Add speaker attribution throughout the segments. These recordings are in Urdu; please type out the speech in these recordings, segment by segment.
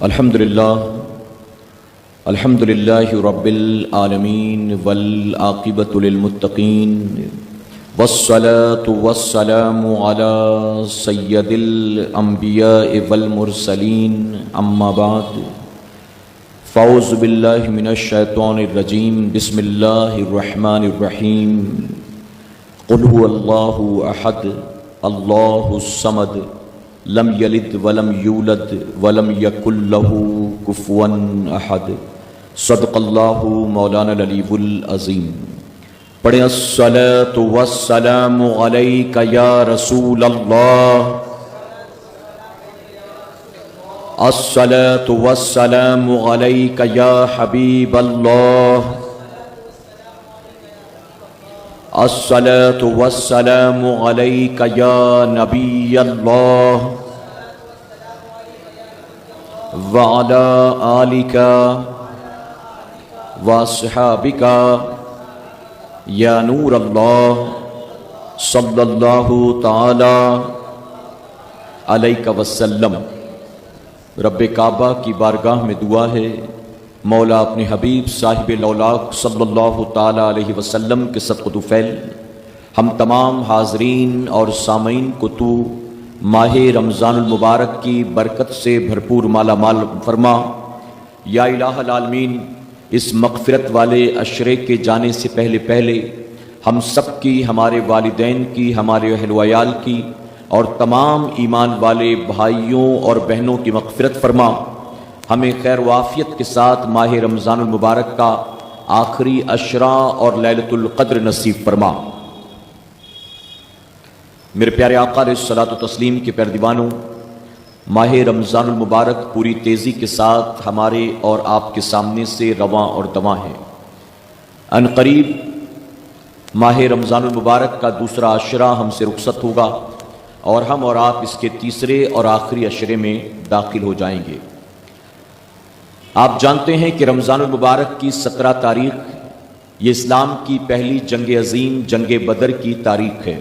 Speaker 1: الحمدللہ رب العالمین والعاقبۃ للمتقین والصلاة والسلام علی سید الانبیاء والمرسلین اما بعد فاعوذ باللہ من الشیطان الرجیم بسم اللہ الرحمن الرحیم قل هو اللہ احد اللہ الصمد لم یلد ولم یولد ولم یکن لہ کفوا احد صدق اللہ مولانا العلی العظیم۔ پڑھیں الصلاۃ والسلام علیک یا رسول اللہ، الصلاۃ والسلام علیک یا حبیب اللہ، الصلاۃ والسلام علیک یا نبی اللہ وعلی آلک واصحابک یا نور اللہ صلی اللہ تعالی علیہ وسلم۔ رب کعبہ کی بارگاہ میں دعا ہے مولا اپنے حبیب صاحب لولاک صلی اللہ تعالی علیہ وسلم کے صدقہ طفیل ہم تمام حاضرین اور سامعین کو تو ماہ رمضان المبارک کی برکت سے بھرپور مالا مال فرما۔ یا الہ العالمین، اس مغفرت والے عشرے کے جانے سے پہلے ہم سب کی، ہمارے والدین کی، ہمارے اہل وعیال کی اور تمام ایمان والے بھائیوں اور بہنوں کی مغفرت فرما۔ ہمیں خیر و عافیت کے ساتھ ماہ رمضان المبارک کا آخری عشرہ اور لیلۃ القدر نصیب فرما۔ میرے پیارے آقا علیہ الصلوۃ والتسلیم کے پیردیوانوں، ماہ رمضان المبارک پوری تیزی کے ساتھ ہمارے اور آپ کے سامنے سے رواں اور دواں ہے۔ ان قریب ماہ رمضان المبارک کا دوسرا عشرہ ہم سے رخصت ہوگا اور ہم اور آپ اس کے تیسرے اور آخری عشرے میں داخل ہو جائیں گے۔ آپ جانتے ہیں کہ رمضان المبارک کی 17 تاریخ یہ اسلام کی پہلی جنگ عظیم جنگ بدر کی تاریخ ہے،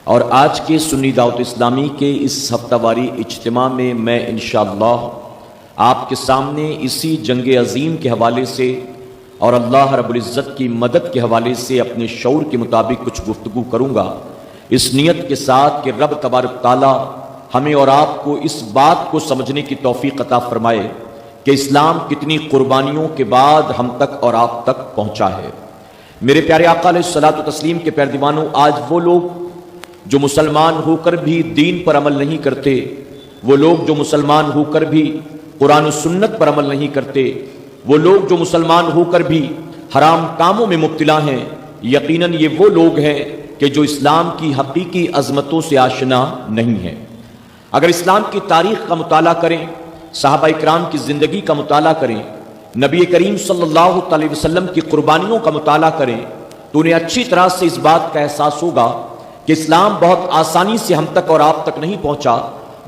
Speaker 1: اور آج کے سنی دعوت اسلامی کے اس ہفتہ واری اجتماع میں میں انشاءاللہ آپ کے سامنے اسی جنگ عظیم کے حوالے سے اور اللہ رب العزت کی مدد کے حوالے سے اپنے شعور کے مطابق کچھ گفتگو کروں گا، اس نیت کے ساتھ کہ رب تبارک تعالی ہمیں اور آپ کو اس بات کو سمجھنے کی توفیق عطا فرمائے کہ اسلام کتنی قربانیوں کے بعد ہم تک اور آپ تک پہنچا ہے۔ میرے پیارے آقا علیہ الصلوۃ والتسلیم کے پیردیوانوں، آج وہ لوگ جو مسلمان ہو کر بھی دین پر عمل نہیں کرتے، وہ لوگ جو مسلمان ہو کر بھی قرآن و سنت پر عمل نہیں کرتے، وہ لوگ جو مسلمان ہو کر بھی حرام کاموں میں مبتلا ہیں، یقیناً یہ وہ لوگ ہیں کہ جو اسلام کی حقیقی عظمتوں سے آشنا نہیں ہیں۔ اگر اسلام کی تاریخ کا مطالعہ کریں، صحابہ اکرام کی زندگی کا مطالعہ کریں، نبی کریم صلی اللہ علیہ وسلم کی قربانیوں کا مطالعہ کریں، تو انہیں اچھی طرح سے اس بات کا احساس ہوگا کہ اسلام بہت آسانی سے ہم تک اور آپ تک نہیں پہنچا،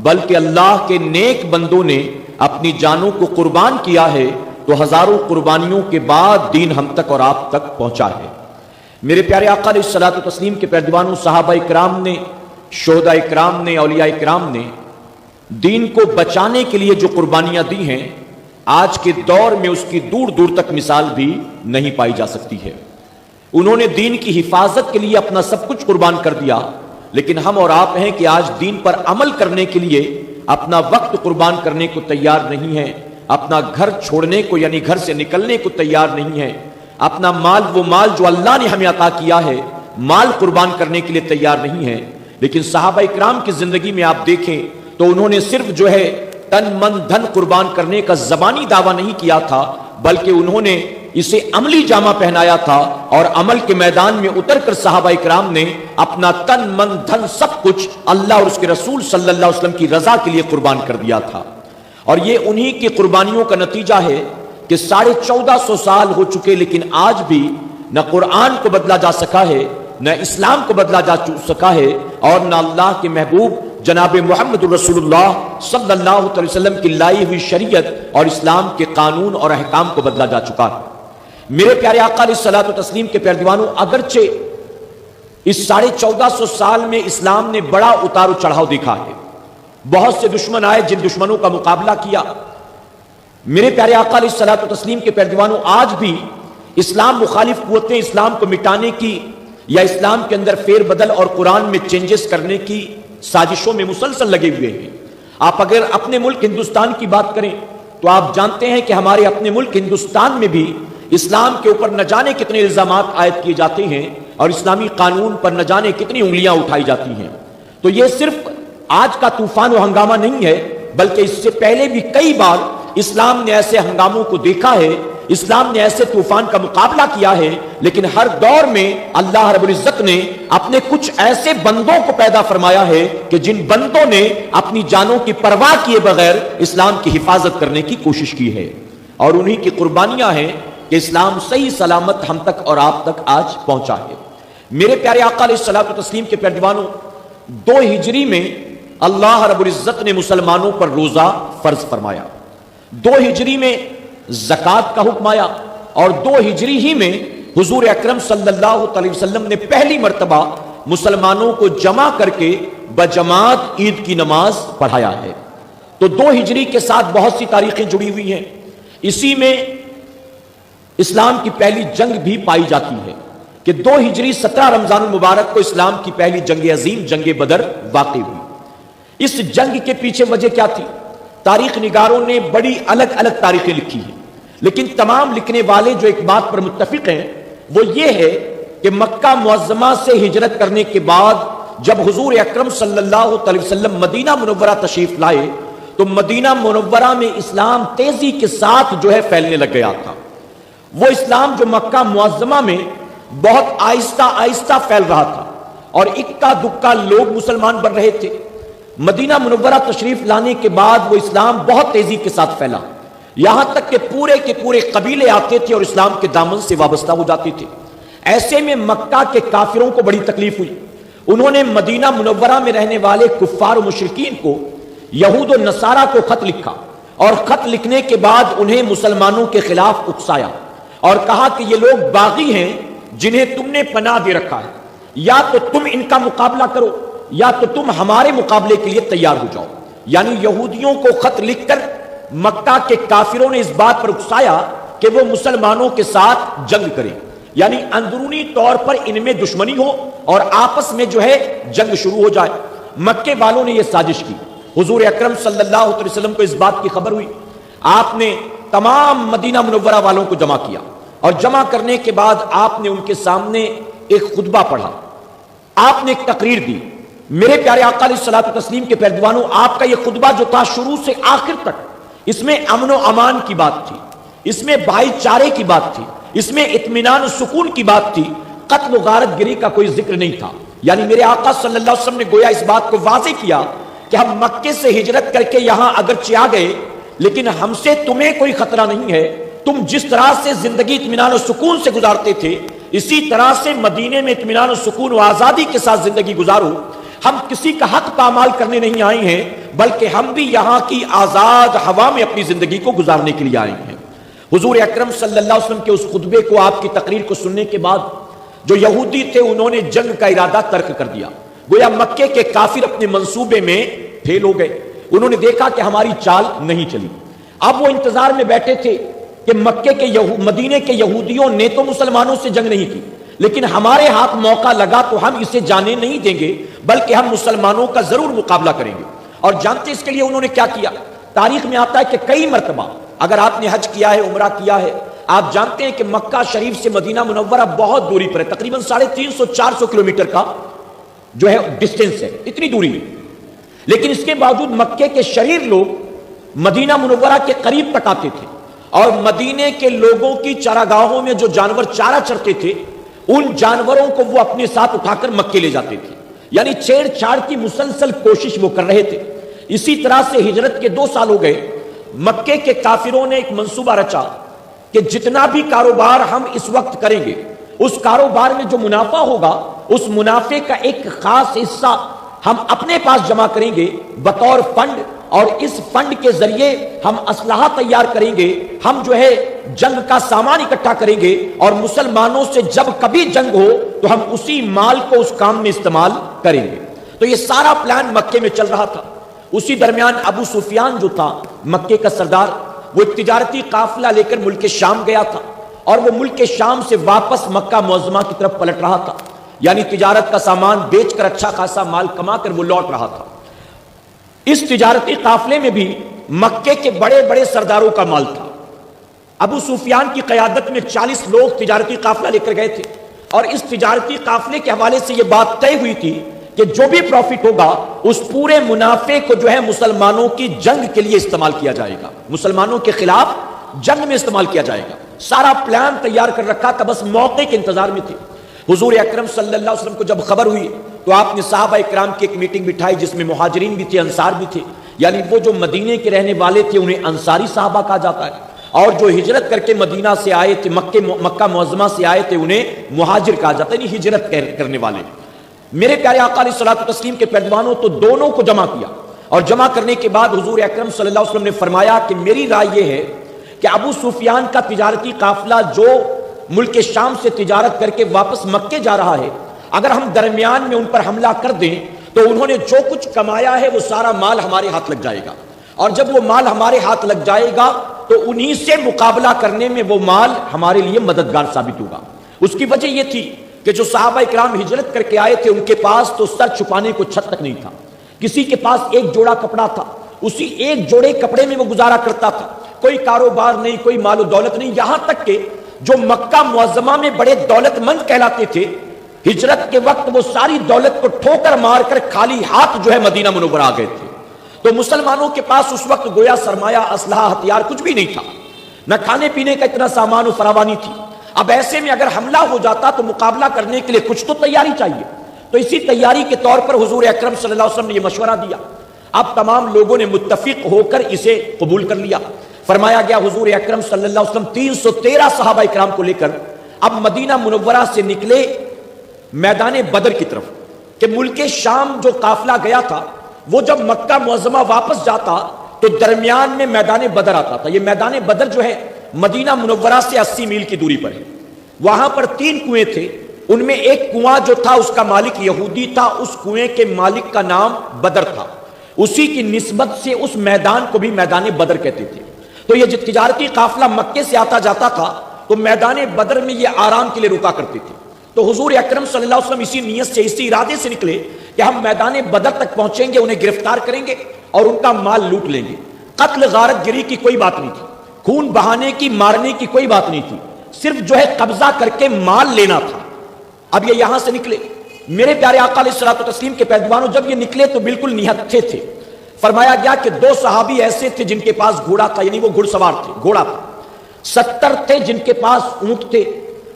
Speaker 1: بلکہ اللہ کے نیک بندوں نے اپنی جانوں کو قربان کیا ہے، تو ہزاروں قربانیوں کے بعد دین ہم تک اور آپ تک پہنچا ہے۔ میرے پیارے آقا علیہ الصلوۃ والتسلیم کے پیردیوانوں، صحابہ اکرام نے، شہداء اکرام نے، اولیاء اکرام نے دین کو بچانے کے لیے جو قربانیاں دی ہیں، آج کے دور میں اس کی دور دور تک مثال بھی نہیں پائی جا سکتی ہے۔ انہوں نے دین کی حفاظت کے لیے اپنا سب کچھ قربان کر دیا، لیکن ہم اور آپ ہیں کہ آج دین پر عمل کرنے کے لیے اپنا وقت قربان کرنے کو تیار نہیں ہیں، اپنا گھر چھوڑنے کو یعنی گھر سے نکلنے کو تیار نہیں ہیں، اپنا مال، وہ مال جو اللہ نے ہمیں عطا کیا ہے، مال قربان کرنے کے لیے تیار نہیں ہیں۔ لیکن صحابہ اکرام کی زندگی میں آپ دیکھیں تو انہوں نے صرف جو ہے تن من دھن قربان کرنے کا زبانی دعویٰ نہیں کیا تھا، بلکہ انہوں نے اسے عملی جامہ پہنایا تھا، اور عمل کے میدان میں اتر کر صحابہ اکرام نے اپنا تن من دھن سب کچھ اللہ اور اس کے رسول صلی اللہ علیہ وسلم کی رضا کے لیے قربان کر دیا تھا۔ اور یہ انہی کی قربانیوں کا نتیجہ ہے کہ 1450 سال ہو چکے، لیکن آج بھی نہ قرآن کو بدلا جا سکا ہے، نہ اسلام کو بدلا جا سکا ہے، اور نہ اللہ کے محبوب جناب محمد رسول اللہ صلی اللہ علیہ وسلم کی لائی ہوئی شریعت اور اسلام کے قانون اور احکام کو بدلا جا چکا ہے۔ میرے پیارے آقا علیہ الصلوۃ والتسلیم کے پیردیوانوں، اگرچہ اس 1450 سال میں اسلام نے بڑا اتار و چڑھاؤ دیکھا ہے، بہت سے دشمن آئے جن دشمنوں کا مقابلہ کیا، میرے پیارے آقا علیہ الصلوۃ والتسلیم کے پیروانوں، آج بھی اسلام مخالف قوتیں اسلام کو مٹانے کی یا اسلام کے اندر فیر بدل اور قرآن میں چینجز کرنے کی سازشوں میں مسلسل لگے ہوئے ہیں۔ آپ اگر اپنے ملک ہندوستان کی بات کریں تو آپ جانتے ہیں کہ ہمارے اپنے ملک ہندوستان میں بھی اسلام کے اوپر نہ جانے کتنے الزامات عائد کیے جاتے ہیں اور اسلامی قانون پر نہ جانے کتنی انگلیاں اٹھائی جاتی ہیں۔ تو یہ صرف آج کا طوفان و ہنگامہ نہیں ہے، بلکہ اس سے پہلے بھی کئی بار اسلام نے ایسے ہنگاموں کو دیکھا ہے، اسلام نے ایسے طوفان کا مقابلہ کیا ہے، لیکن ہر دور میں اللہ رب العزت نے اپنے کچھ ایسے بندوں کو پیدا فرمایا ہے کہ جن بندوں نے اپنی جانوں کی پرواہ کیے بغیر اسلام کی حفاظت کرنے کی کوشش کی ہے، اور انہی کی قربانیاں ہیں کہ اسلام صحیح سلامت ہم تک اور آپ تک آج پہنچا ہے۔ میرے پیارے آقا علیہ الصلوۃ والتسلیم کے پیروانوں، 2 ہجری میں اللہ رب العزت نے مسلمانوں پر روزہ فرض فرمایا، 2 ہجری میں زکوٰۃ کا حکم آیا، اور 2 ہجری ہی میں حضور اکرم صلی اللہ علیہ وسلم نے پہلی مرتبہ مسلمانوں کو جمع کر کے بجماعت عید کی نماز پڑھایا ہے۔ تو 2 ہجری کے ساتھ بہت سی تاریخیں جڑی ہوئی ہیں۔ اسی میں اسلام کی پہلی جنگ بھی پائی جاتی ہے کہ 2 ہجری 17 رمضان المبارک کو اسلام کی پہلی جنگ عظیم جنگ بدر واقع ہوئی۔ اس جنگ کے پیچھے وجہ کیا تھی؟ تاریخ نگاروں نے بڑی الگ الگ تاریخیں لکھی ہیں، لیکن تمام لکھنے والے جو ایک بات پر متفق ہیں وہ یہ ہے کہ مکہ معظمہ سے ہجرت کرنے کے بعد جب حضور اکرم صلی اللہ علیہ وسلم مدینہ منورہ تشریف لائے تو مدینہ منورہ میں اسلام تیزی کے ساتھ جو ہے پھیلنے لگ گیا تھا۔ وہ اسلام جو مکہ معظمہ میں بہت آہستہ آہستہ پھیل رہا تھا اور اکا دکا لوگ مسلمان بن رہے تھے، مدینہ منورہ تشریف لانے کے بعد وہ اسلام بہت تیزی کے ساتھ پھیلا، یہاں تک کہ پورے کے پورے قبیلے آتے تھے اور اسلام کے دامن سے وابستہ ہو جاتے تھے۔ ایسے میں مکہ کے کافروں کو بڑی تکلیف ہوئی، انہوں نے مدینہ منورہ میں رہنے والے کفار و مشرکین کو، یہود و نصارہ کو خط لکھا، اور خط لکھنے کے بعد انہیں مسلمانوں کے خلاف اکسایا اور کہا کہ یہ لوگ باغی ہیں جنہیں تم نے پناہ دے رکھا ہے، یا تو تم ان کا مقابلہ کرو یا تو تم ہمارے مقابلے کے لیے تیار ہو جاؤ۔ یعنی یہودیوں کو خط لکھ کر مکہ کے کافروں نے اس بات پر اکسایا کہ وہ مسلمانوں کے ساتھ جنگ کریں، یعنی اندرونی طور پر ان میں دشمنی ہو اور آپس میں جو ہے جنگ شروع ہو جائے۔ مکے والوں نے یہ سازش کی، حضور اکرم صلی اللہ علیہ وسلم کو اس بات کی خبر ہوئی، آپ نے تمام مدینہ منورہ والوں کو جمع کیا، اور جمع کرنے کے بعد آپ نے ان کے سامنے ایک خطبہ پڑھا، آپ نے ایک تقریر دی۔ میرے پیارے آقا علیہ الصلوۃ والتسلیم کے پیروانوں، آپ کا یہ خطبہ جو تھا شروع سے آخر تک اس میں امن و امان کی بات تھی، اس میں بھائی چارے کی بات تھی، اس میں اطمینان و سکون کی بات تھی، قتل و غارت گری کا کوئی ذکر نہیں تھا۔ یعنی میرے آقا صلی اللہ علیہ وسلم نے گویا اس بات کو واضح کیا کہ ہم مکے سے ہجرت کر کے یہاں اگرچہ آ گئے لیکن ہم سے تمہیں کوئی خطرہ نہیں ہے، تم جس طرح سے زندگی اطمینان و سکون سے گزارتے تھے اسی طرح سے مدینے میں اطمینان و سکون و آزادی کے ساتھ زندگی گزارو، ہم کسی کا حق پامال کرنے نہیں آئے ہیں بلکہ ہم بھی یہاں کی آزاد ہوا میں اپنی زندگی کو گزارنے کے لیے آئے ہیں۔ حضور اکرم صلی اللہ علیہ وسلم کے اس خطبے کو، آپ کی تقریر کو سننے کے بعد جو یہودی تھے انہوں نے جنگ کا ارادہ ترک کر دیا، گویا مکے کے کافر اپنے منصوبے میں فیل ہو گئے، انہوں نے دیکھا کہ ہماری چال نہیں چلی۔ اب وہ انتظار میں بیٹھے تھے کہ مکے کے مدینے کے یہودیوں نے تو مسلمانوں سے جنگ نہیں کی لیکن ہمارے ہاتھ موقع لگا تو ہم اسے جانے نہیں دیں گے بلکہ ہم مسلمانوں کا ضرور مقابلہ کریں گے۔ اور جانتے اس کے لیے انہوں نے کیا کیا؟ تاریخ میں آتا ہے کہ کئی مرتبہ، اگر آپ نے حج کیا ہے، عمرہ کیا ہے، آپ جانتے ہیں کہ مکہ شریف سے مدینہ منورہ بہت دوری پر ہے، تقریباً 350-400 کلومیٹر کا جو ہے ڈسٹینس ہے، اتنی دوری ہے، لیکن اس کے باوجود مکے کے شریر لوگ مدینہ منورہ کے قریب تک آتے تھے اور مدینے کے لوگوں کی چراگاہوں میں جو جانور چارہ چرتے تھے ان جانوروں کو وہ اپنے ساتھ اٹھا کر مکے لے جاتے تھے، یعنی چھیڑ چھاڑ کی مسلسل کوشش وہ کر رہے تھے۔ اسی طرح سے ہجرت کے 2 سال ہو گئے، مکے کے کافروں نے ایک منصوبہ رچا کہ جتنا بھی کاروبار ہم اس وقت کریں گے اس کاروبار میں جو منافع ہوگا اس منافع کا ایک خاص حصہ ہم اپنے پاس جمع کریں گے بطور فنڈ، اور اس فنڈ کے ذریعے ہم اسلحہ تیار کریں گے، ہم جو ہے جنگ کا سامان اکٹھا کریں گے اور مسلمانوں سے جب کبھی جنگ ہو تو ہم اسی مال کو اس کام میں استعمال کریں گے۔ تو یہ سارا پلان مکے میں چل رہا تھا۔ اسی درمیان ابو سفیان جو تھا مکے کا سردار، وہ ایک تجارتی قافلہ لے کر ملک شام گیا تھا اور وہ ملک شام سے واپس مکہ معظمہ کی طرف پلٹ رہا تھا، یعنی تجارت کا سامان بیچ کر اچھا خاصا مال کما کر وہ لوٹ رہا تھا۔ اس تجارتی قافلے میں بھی مکے کے بڑے بڑے سرداروں کا مال تھا۔ ابو سفیان کی قیادت میں 40 لوگ تجارتی قافلہ لے کر گئے تھے، اور اس تجارتی قافلے کے حوالے سے یہ بات طے ہوئی تھی کہ جو بھی پروفٹ ہوگا اس پورے منافع کو جو ہے مسلمانوں کی جنگ کے لیے استعمال کیا جائے گا، مسلمانوں کے خلاف جنگ میں استعمال کیا جائے گا۔ سارا پلان تیار کر رکھا تھا، بس موقع کے انتظار میں تھے۔ حضور اکرم صلی اللہ علیہ وسلم کو جب خبر ہوئی تو آپ نے صحابہ اکرام کی ایک میٹنگ بٹھائی جس میں مہاجرین بھی تھے، انصار بھی تھے، یعنی وہ جو مدینے کے رہنے والے تھے انہیں انصاری صحابہ کہا جاتا ہے، اور جو ہجرت کر کے مدینہ سے آئے تھے، مکہ معظمہ سے آئے تھے، انہیں مہاجر کہا جاتا ہے، یعنی ہجرت کرنے والے۔ میرے پیارے آقا علیہ الصلوۃ والتسلیم کے پہلوانوں تو دونوں کو جمع کیا، اور جمع کرنے کے بعد حضور اکرم صلی اللہ علیہ وسلم نے فرمایا کہ میری رائے یہ ہے کہ ابو سفیان کا تجارتی قافلہ جو ملک شام سے تجارت کر کے واپس مکے جا رہا ہے، اگر ہم درمیان میں ان پر حملہ کر دیں تو انہوں نے جو کچھ کمایا ہے وہ سارا مال ہمارے ہاتھ لگ جائے گا، اور جب وہ مال ہمارے ہاتھ لگ جائے گا تو انہی سے مقابلہ کرنے میں وہ مال ہمارے لیے مددگار ثابت ہوگا۔ اس کی وجہ یہ تھی کہ جو صحابہ اکرام ہجرت کر کے آئے تھے ان کے پاس تو سر چھپانے کو چھت تک نہیں تھا، کسی کے پاس ایک جوڑا کپڑا تھا، اسی ایک جوڑے کپڑے میں وہ گزارا کرتا تھا، کوئی کاروبار نہیں، کوئی مال و دولت نہیں، یہاں تک کہ جو مکہ معظمہ میں بڑے دولت مند کہلاتے تھے، ہجرت کے وقت وہ ساری دولت کو ٹھوکر مار کر خالی ہاتھ جو ہے مدینہ منورہ آ گئے تھے۔ تو مسلمانوں کے پاس اس وقت گویا سرمایہ، اسلحہ، ہتھیار کچھ بھی نہیں تھا، نہ کھانے پینے کا اتنا سامان و فراوانی تھی۔ اب ایسے میں اگر حملہ ہو جاتا تو مقابلہ کرنے کے لیے کچھ تو تیاری چاہیے، تو اسی تیاری کے طور پر حضور اکرم صلی اللہ علیہ وسلم نے یہ مشورہ دیا۔ اب تمام لوگوں نے متفق ہو کر اسے قبول کر لیا۔ فرمایا گیا حضور اکرم صلی اللہ علیہ وسلم 313 صحابہ اکرام کو لے کر اب مدینہ منورہ سے نکلے میدان بدر کی طرف، کہ ملک شام جو قافلہ گیا تھا وہ جب مکہ معظمہ واپس جاتا تو درمیان میں میدان بدر آتا تھا۔ یہ میدان بدر جو ہے مدینہ منورہ سے 80 میل کی دوری پر ہے۔ وہاں پر 3 کنویں تھے، ان میں ایک کنواں جو تھا اس کا مالک یہودی تھا، اس کنویں کے مالک کا نام بدر تھا، اسی کی نسبت سے اس میدان کو بھی میدان بدر کہتے تھے۔ تو یہ جو تجارتی قافلہ مکے سے آتا جاتا تھا تو میدان بدر میں یہ آرام کے لیے رکا کرتے تھے۔ تو حضور اکرم صلی اللہ علیہ وسلم اسی نیت سے، اسی ارادے سے نکلے کہ ہم میدان بدر تک پہنچیں گے، انہیں گرفتار کریں گے اور ان کا مال لوٹ لیں گے۔ قتل غارت گری کی کوئی بات نہیں تھی، خون بہانے کی، مارنے کی کوئی بات نہیں تھی، صرف جو ہے قبضہ کر کے مال لینا تھا۔ اب یہ یہاں سے نکلے، میرے پیارے آقا علیہ الصلوۃ والتسلیم کے پہلوانوں جب یہ نکلے تو بالکل نہتھے تھے۔ فرمایا گیا کہ 2 صحابی ایسے تھے جن کے پاس گھوڑا تھا، یعنی وہ گھڑ سوار تھے، گھوڑا تھا۔ 70 تھے جن کے پاس اونٹ تھے،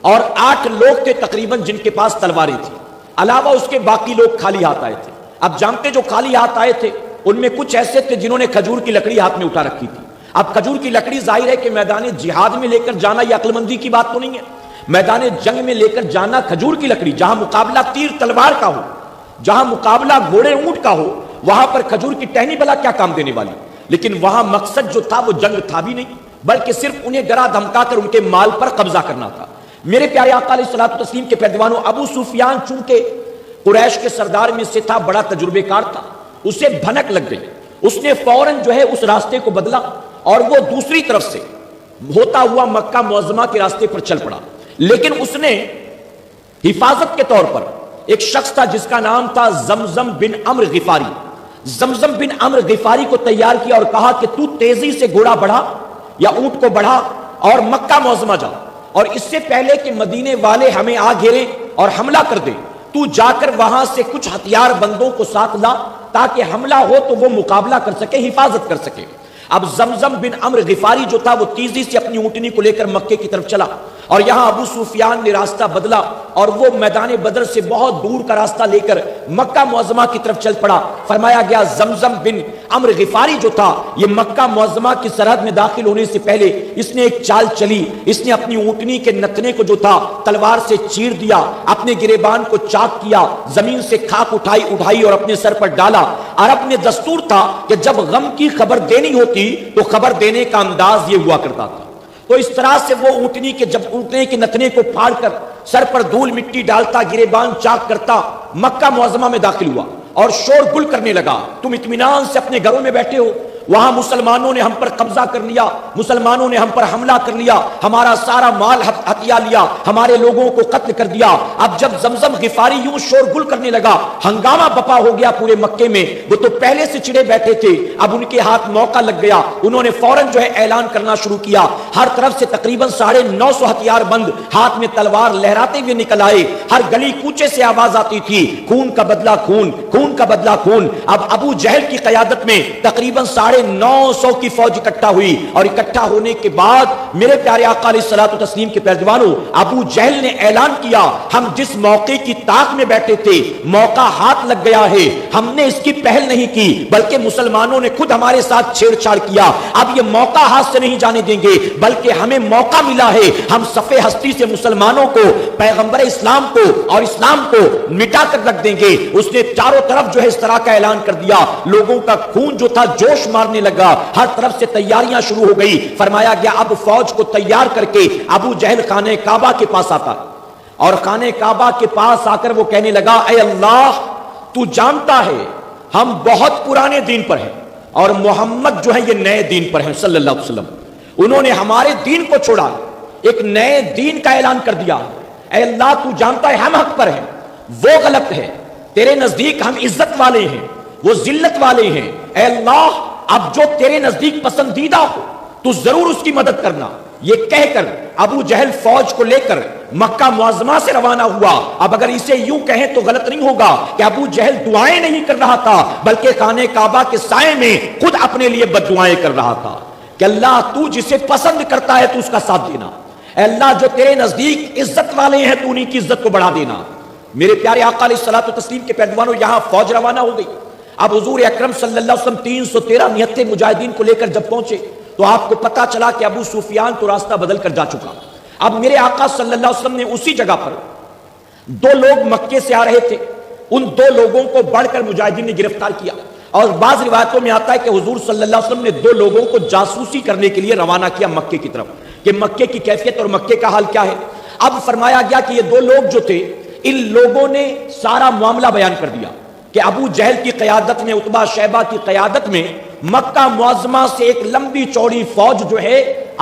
Speaker 1: اور 8 لوگ تھے تقریباً جن کے پاس تلواریں تھیں، علاوہ اس کے باقی لوگ خالی ہاتھ آئے تھے۔ اب جانتے جو خالی ہاتھ آئے تھے ان میں کچھ ایسے تھے جنہوں نے کھجور کی لکڑی ہاتھ میں اٹھا رکھی تھی۔ اب کھجور کی لکڑی ظاہر ہے کہ میدان جہاد میں لے کر جانا یہ عقل مندی کی بات تو نہیں ہے، میدان جنگ میں لے کر جانا کھجور کی لکڑی، جہاں مقابلہ تیر تلوار کا ہو، جہاں مقابلہ گھوڑے اونٹ کا ہو، وہاں پر کھجور کی ٹہنی بلا کیا کام دینے والی۔ لیکن وہاں مقصد جو تھا وہ جنگ تھا بھی نہیں، بلکہ صرف انہیں ڈرا دھمکا کر ان کے مال پر قبضہ کرنا تھا۔ میرے پیارے آقا علیہ الصلوۃ والتسلیم کے پہلوانوں، ابو سفیان چونکہ قریش کے سردار میں سے تھا، بڑا تجربے کار تھا، اسے بھنک لگ گئی، اس نے فوراً جو ہے اس راستے کو بدلا اور وہ دوسری طرف سے ہوتا ہوا مکہ معظمہ کے راستے پر چل پڑا۔ لیکن اس نے حفاظت کے طور پر ایک شخص تھا جس کا نام تھا زمزم بن عمرو غفاری، زمزم بن عمرو غفاری کو تیار کیا اور کہا کہ تو تیزی سے گھوڑا بڑھا یا اونٹ کو بڑھا اور مکہ معظمہ جا، اور اس سے پہلے کہ مدینے والے ہمیں آ گھیریں اور حملہ کر دیں تو جا کر وہاں سے کچھ ہتھیار بندوں کو ساتھ لا تاکہ حملہ ہو تو وہ مقابلہ کر سکے، حفاظت کر سکے۔ اب زمزم بن عمرو غفاری جو تھا وہ تیزی سے اپنی اونٹنی کو لے کر مکے کی طرف چلا، اور یہاں ابو سفیان نے راستہ بدلا اور وہ میدان بدر سے بہت دور کا راستہ لے کر مکہ معظمہ کی طرف چل پڑا۔ فرمایا گیا زمزم بن عمرو غفاری جو تھا یہ مکہ معظمہ کی سرحد میں داخل ہونے سے پہلے اس نے ایک چال چلی، اس نے اپنی اونٹنی کے نتنے کو جو تھا تلوار سے چیر دیا، اپنے گریبان کو چاک کیا، زمین سے خاک اٹھائی اور اپنے سر پر ڈالا۔ عرب میں دستور تھا کہ جب غم کی خبر دینی ہوتی تو خبر دینے کا انداز یہ ہوا کرتا تھا۔ تو اس طرح سے وہ اونٹنی کے جب اونٹنے کے نتنے کو پھاڑ کر سر پر دھول مٹی ڈالتا، گریبان چاک کرتا، مکہ معظمہ میں داخل ہوا اور شور گل کرنے لگا۔ تم اطمینان سے اپنے گھروں میں بیٹھے ہو وہاں مسلمانوں نے ہم پر قبضہ کر لیا، مسلمانوں نے ہم پر حملہ کر لیا، ہمارا سارا مال ہتھیا لیا، ہمارے لوگوں کو قتل کر دیا۔ اب جب زمزم غفاری یوں شورگل کرنے لگا، ہنگامہ بپا ہو گیا پورے مکے میں، وہ تو پہلے سے چڑے بیٹھے تھے، اب ان کے ہاتھ موقع لگ گیا، انہوں نے فوراً جو ہے اعلان کرنا شروع کیا۔ ہر طرف سے تقریباً 950 ہتھیار بند ہاتھ میں تلوار لہراتے ہوئے نکل آئے، ہر گلی کوچے سے آواز آتی تھی، خون کا بدلہ خون، خون کا بدلہ خون۔ اب ابو جہل کی قیادت میں تقریباً 950 کی فوج اکٹھا ہوئی، اور اکٹھا ہونے کے بعد میرے پیارے آقا علیہ الصلوۃ والتسلیم کے پیروانوں، ابو جہل نے اعلان کیا، ہم جس موقع کی طاق میں بیٹھے تھے موقع ہاتھ لگ گیا ہے، ہم نے اس کی پہل نہیں کی بلکہ مسلمانوں نے خود ہمارے ساتھ چھیڑ چھاڑ کیا، اب یہ موقع ہاتھ سے نہیں جانے دیں گے بلکہ ہمیں موقع ملا ہے، ہم صف ہستی سے مسلمانوں کو، پیغمبر اسلام کو اور اسلام کو مٹا کر رکھ دیں گے۔ اس نے چاروں طرف جو ہے اس طرح کا اعلان کر دیا، لوگوں کا خون جو تھا جوش مارنے لگا، ہر طرف سے تیاریاں شروع ہو گئی۔ فرمایا گیا اب فوج کو تیار کر کے ابو جہل خانہ کعبہ کے پاس آتا، اور خانہ کعبہ کے پاس آ کر وہ کہنے لگا، اے اللہ تو جانتا ہے ہم بہت پرانے دین پر ہیں اور محمد جو ہے یہ نئے دین پر ہیں صلی اللہ علیہ وسلم، انہوں نے ہمارے دین کو چھوڑا، ایک نئے دین کا اعلان کر دیا، اے اللہ تو جانتا ہے ہم حق پر ہیں، وہ غلط ہے، تیرے نزدیک ہم عزت والے ہیں، وہ ذلت والے ہیں، اے اللہ اب جو تیرے نزدیک پسندیدہ ہو تو ضرور اس کی مدد کرنا۔ یہ کہہ کر ابو جہل فوج کو لے کر مکہ معظمہ سے روانہ ہوا۔ اب اگر اسے یوں کہیں تو غلط نہیں ہوگا کہ ابو جہل دعائیں نہیں کر رہا تھا بلکہ خانہ کعبہ کے سائے میں خود اپنے لیے بد دعائیں کر رہا تھا کہ اللہ تو جسے پسند کرتا ہے تو اس کا ساتھ دینا، اے اللہ جو تیرے نزدیک عزت والے ہیں تو انہی کی عزت کو بڑھا دینا۔ میرے پیارے آقا علیہ الصلوۃ والتسلیم کے پیروانوں، یہاں فوج روانہ ہو گئی۔ اب حضور اکرم صلی اللہ علیہ وسلم 313 نہتے مجاہدین کو لے کر جب پہنچے تو آپ کو پتا چلا کہ ابو سفیان تو راستہ بدل کر جا چکا۔ اب میرے آقا صلی اللہ علیہ وسلم نے اسی جگہ پر 2 لوگ مکے سے آ رہے تھے، ان 2 لوگوں کو بڑھ کر مجاہدین نے گرفتار کیا، اور بعض روایتوں میں آتا ہے کہ حضور صلی اللہ علیہ وسلم نے 2 لوگوں کو جاسوسی کرنے کے لیے روانہ کیا مکے کی طرف کہ مکے کی کیفیت اور مکے کا حال کیا ہے۔ اب فرمایا گیا کہ یہ 2 لوگ جو تھے، ان لوگوں نے سارا معاملہ بیان کر دیا کہ ابو جہل کی قیادت میں، عتبہ شیبہ کی قیادت میں مکہ معظمہ سے ایک لمبی چوڑی فوج جو ہے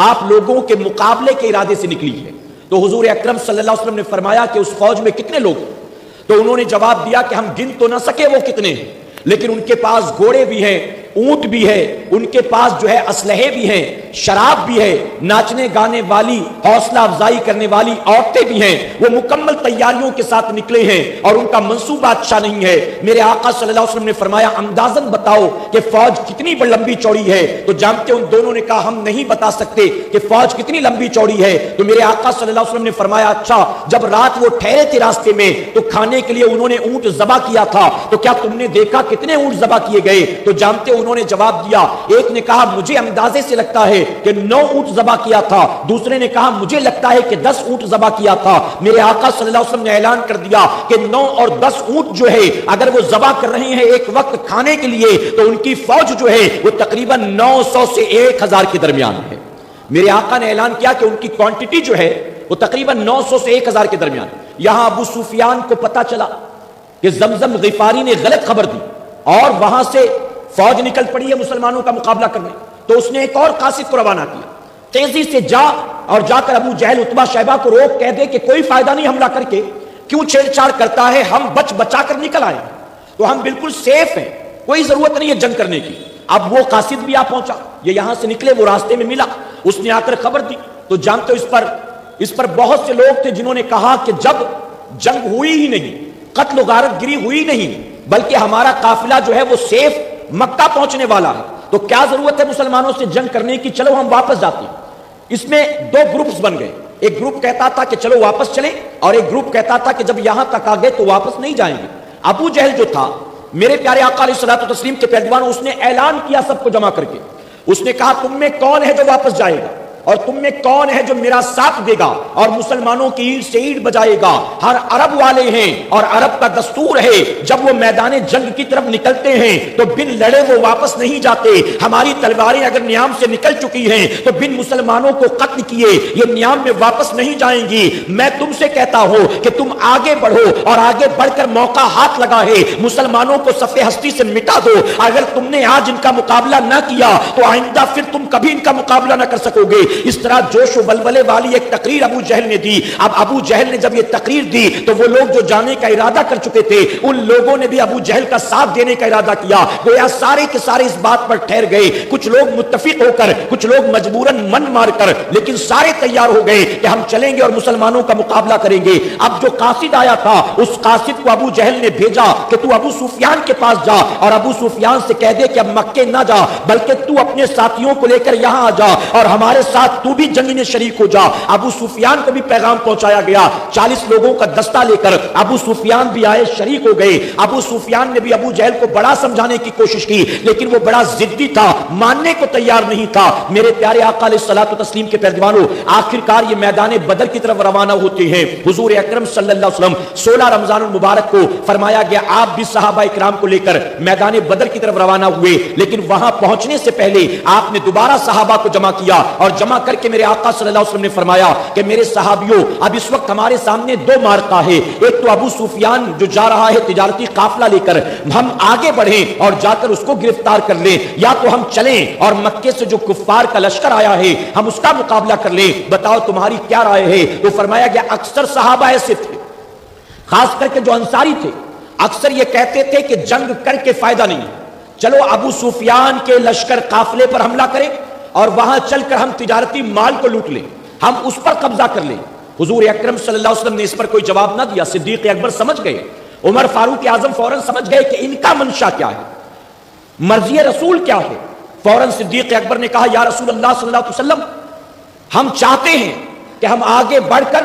Speaker 1: آپ لوگوں کے مقابلے کے ارادے سے نکلی ہے۔ تو حضور اکرم صلی اللہ علیہ وسلم نے فرمایا کہ اس فوج میں کتنے لوگ ہیں؟ تو انہوں نے جواب دیا کہ ہم گن تو نہ سکے وہ کتنے ہیں، لیکن ان کے پاس گھوڑے بھی ہیں، اونٹ بھی ہے، ان کے پاس جو ہے اسلحے بھی ہیں، شراب بھی ہے، ناچنے گانے والی، حوصلہ افزائی کرنے والی عورتیں بھی ہیں، وہ مکمل تیاریوں کے ساتھ نکلے ہیں اور ان کا منصوبہ اچھا نہیں ہے۔ میرے آقا صلی اللہ علیہ وسلم نے فرمایا اندازاً بتاؤ کہ فوج کتنی لمبی چوڑی ہے؟ تو جانتے ان دونوں نے کہا ہم نہیں بتا سکتے کہ فوج کتنی لمبی چوڑی ہے۔ تو میرے آقا صلی اللہ علیہ وسلم نے فرمایا اچھا جب رات وہ ٹھہرے تھے راستے میں تو کھانے کے لیے انہوں نے اونٹ ذبح کیا تھا، تو کیا تم نے دیکھا کتنے اونٹ ذبح کیے گئے؟ تو جانتے انہوں نے جواب دیا، ایک نے کہا مجھے اندازے سے لگتا ہے کہ 9 اونٹ ذبح کیا تھا، دوسرے نے کہا مجھے لگتا ہے کہ 10 اونٹ ذبح کیا تھا۔ میرے آقا صلی اللہ علیہ وسلم نے اعلان کر دیا کہ 9 اور 10 اونٹ جو ہے اگر وہ ذبح کر رہے ہیں ایک وقت کھانے کے لیے تو ان کی فوج جو ہے وہ تقریباً 900 سے 1000 کے درمیان ہے۔ میرے آقا نے اعلان کیا کہ ان کی کوانٹٹی جو ہے وہ تقریباً 900 سے 1000 کے درمیان۔ یہاں ابو سفیان کو پتا چلا کہ زمزم غفاری نے غلط خبر دی اور وہاں سے فوج نکل پڑی ہے مسلمانوں کا مقابلہ کرنے، تو اس نے ایک اور قاصد کو روانہ کیا، تیزی سے جا اور جا کر ابو جہل عتبہ شیبہ کو روک کہہ دے کہ کوئی فائدہ نہیں حملہ کر کے، کیوں چھیڑ چھاڑ کرتا ہے، ہم بچ بچا کر نکل آئے تو ہم بالکل سیف ہیں، کوئی ضرورت نہیں ہے جنگ کرنے کی۔ اب وہ قاصد بھی آ پہنچا، یہ یہاں سے نکلے، وہ راستے میں ملا، اس نے آ کر خبر دی، تو جانتے اس پر بہت سے لوگ تھے جنہوں نے کہا کہ جب جنگ ہوئی ہی نہیں، قتل و غارت گری ہوئی نہیں، بلکہ ہمارا قافلہ جو ہے وہ سیف مکہ پہنچنے والا ہے، تو کیا ضرورت ہے مسلمانوں سے جنگ کرنے کی، چلو ہم واپس جاتے ہیں۔ اس میں 2 گروپس بن گئے، ایک گروپ کہتا تھا کہ چلو واپس چلیں، اور ایک گروپ کہتا تھا کہ جب یہاں تک آ گئے تو واپس نہیں جائیں گے۔ ابو جہل جو تھا، میرے پیارے آقا علیہ الصلوۃ والتسلیم کے پیروان، اس نے اعلان کیا سب کو جمع کر کے، اس نے کہا تم میں کون ہے جو واپس جائے گا؟ اور تم میں کون ہے جو میرا ساتھ دے گا اور مسلمانوں کی اینٹ سے اینٹ بجائے گا؟ ہر عرب والے ہیں اور عرب کا دستور ہے جب وہ میدان جنگ کی طرف نکلتے ہیں تو بن لڑے وہ واپس نہیں جاتے. ہماری تلواریں اگر نیام سے نکل چکی ہیں تو بن مسلمانوں کو قتل کیے یہ نیام میں واپس نہیں جائیں گی. میں تم سے کہتا ہوں کہ تم آگے بڑھو اور آگے بڑھ کر موقع ہاتھ لگا ہے مسلمانوں کو صفحے ہستی سے مٹا دو. اگر تم نے آج ان کا مقابلہ نہ کیا تو آئندہ پھر تم کبھی ان کا مقابلہ نہ کر سکو گے. اس طرح جوش و ولولے والی ایک تقریر ابو جہل نے دی. اب ابو جہل نے جب یہ تقریر دی تو وہ لوگ جو جانے کا ارادہ کر چکے تھے ان لوگوں نے بھی ابو جہل کا ساتھ دینے کا ارادہ کیا. گویا سارے کے سارے اس بات پر ٹھہر گئے. کچھ لوگ متفق ہو کر, کچھ لوگ مجبوراً من مار کر, لیکن سارے تیار ہو گئے کہ ہم چلیں گے اور مسلمانوں کا مقابلہ کریں گے. اب جو قاصد آیا تھا اس قاصد کو ابو جہل نے بھیجا کہ تو ابو سفیان کے پاس جا اور ابو سفیان سے کہہ دے کہ اب مکے نہ جا بلکہ تو اپنے ساتھیوں کو لے کر یہاں آ جا اور ہمارے ساتھ تو بھی جنگ میں شریک ہو جا. ابو سفیان کو بھی پیغام پہنچایا گیا. 40 لوگوں کا دستہ لے کر ابو سفیان بھی آئے, شریک ہو گئے. ابو سفیان نے بھی ابو جہل کو بڑا سمجھانے کی کوشش کی لیکن وہ بڑا ضدی تھا, ماننے کو تیار نہیں تھا. میرے پیارے آقا علیہ الصلوۃ والتسلیم کے پیروانوں, آخرکار یہ میدان بدر کی طرف روانہ ہوتے ہیں. حضور اکرم صلی اللہ علیہ وسلم 16 رمضان المبارک کو فرمایا گیا آپ بھی صحابہ اکرام کو لے کر میدان بدر کی طرف روانہ ہوئے, لیکن وہاں پہنچنے سے پہلے آپ نے دوبارہ صحابہ کو جمع کیا اور جمع کر کے میرے آقا صلی اللہ علیہ وسلم نے فرمایا کہ میرے صحابیوں اب اس وقت ہمارے سامنے 2 مارکہ ہے. ایک تو ابو سفیان جو جا رہا ہے تجارتی قافلہ لے کر, ہم آگے بڑھیں اور جا کر اس کو گرفتار کر لیں, یا تو ہم چلیں اور مکے سے جو کفار کا لشکر آیا ہے ہم اس کا مقابلہ کر لیں. بتاؤ تمہاری کیا رائے ہے؟ تو فرمایا گیا اکثر صحابہ ایسے تھے, خاص کر کے جو انصاری تھے, اکثر یہ کہتے تھے کہ جنگ کر کے فائدہ نہیں, چلو ابو سفیان کے لشکر قافلے پر حملہ کریں اور وہاں چل کر ہم تجارتی مال کو لوٹ لیں, ہم اس پر قبضہ کر لیں. حضور اکرم صلی اللہ علیہ وسلم نے اس پر کوئی جواب نہ دیا. صدیق اکبر سمجھ گئے, عمر فاروق اعظم فوراً سمجھ گئے کہ ان کا منشا کیا ہے, مرضی رسول کیا ہے. فوراً صدیق اکبر نے کہا یا رسول اللہ صلی اللہ علیہ وسلم ہم چاہتے ہیں کہ ہم آگے بڑھ کر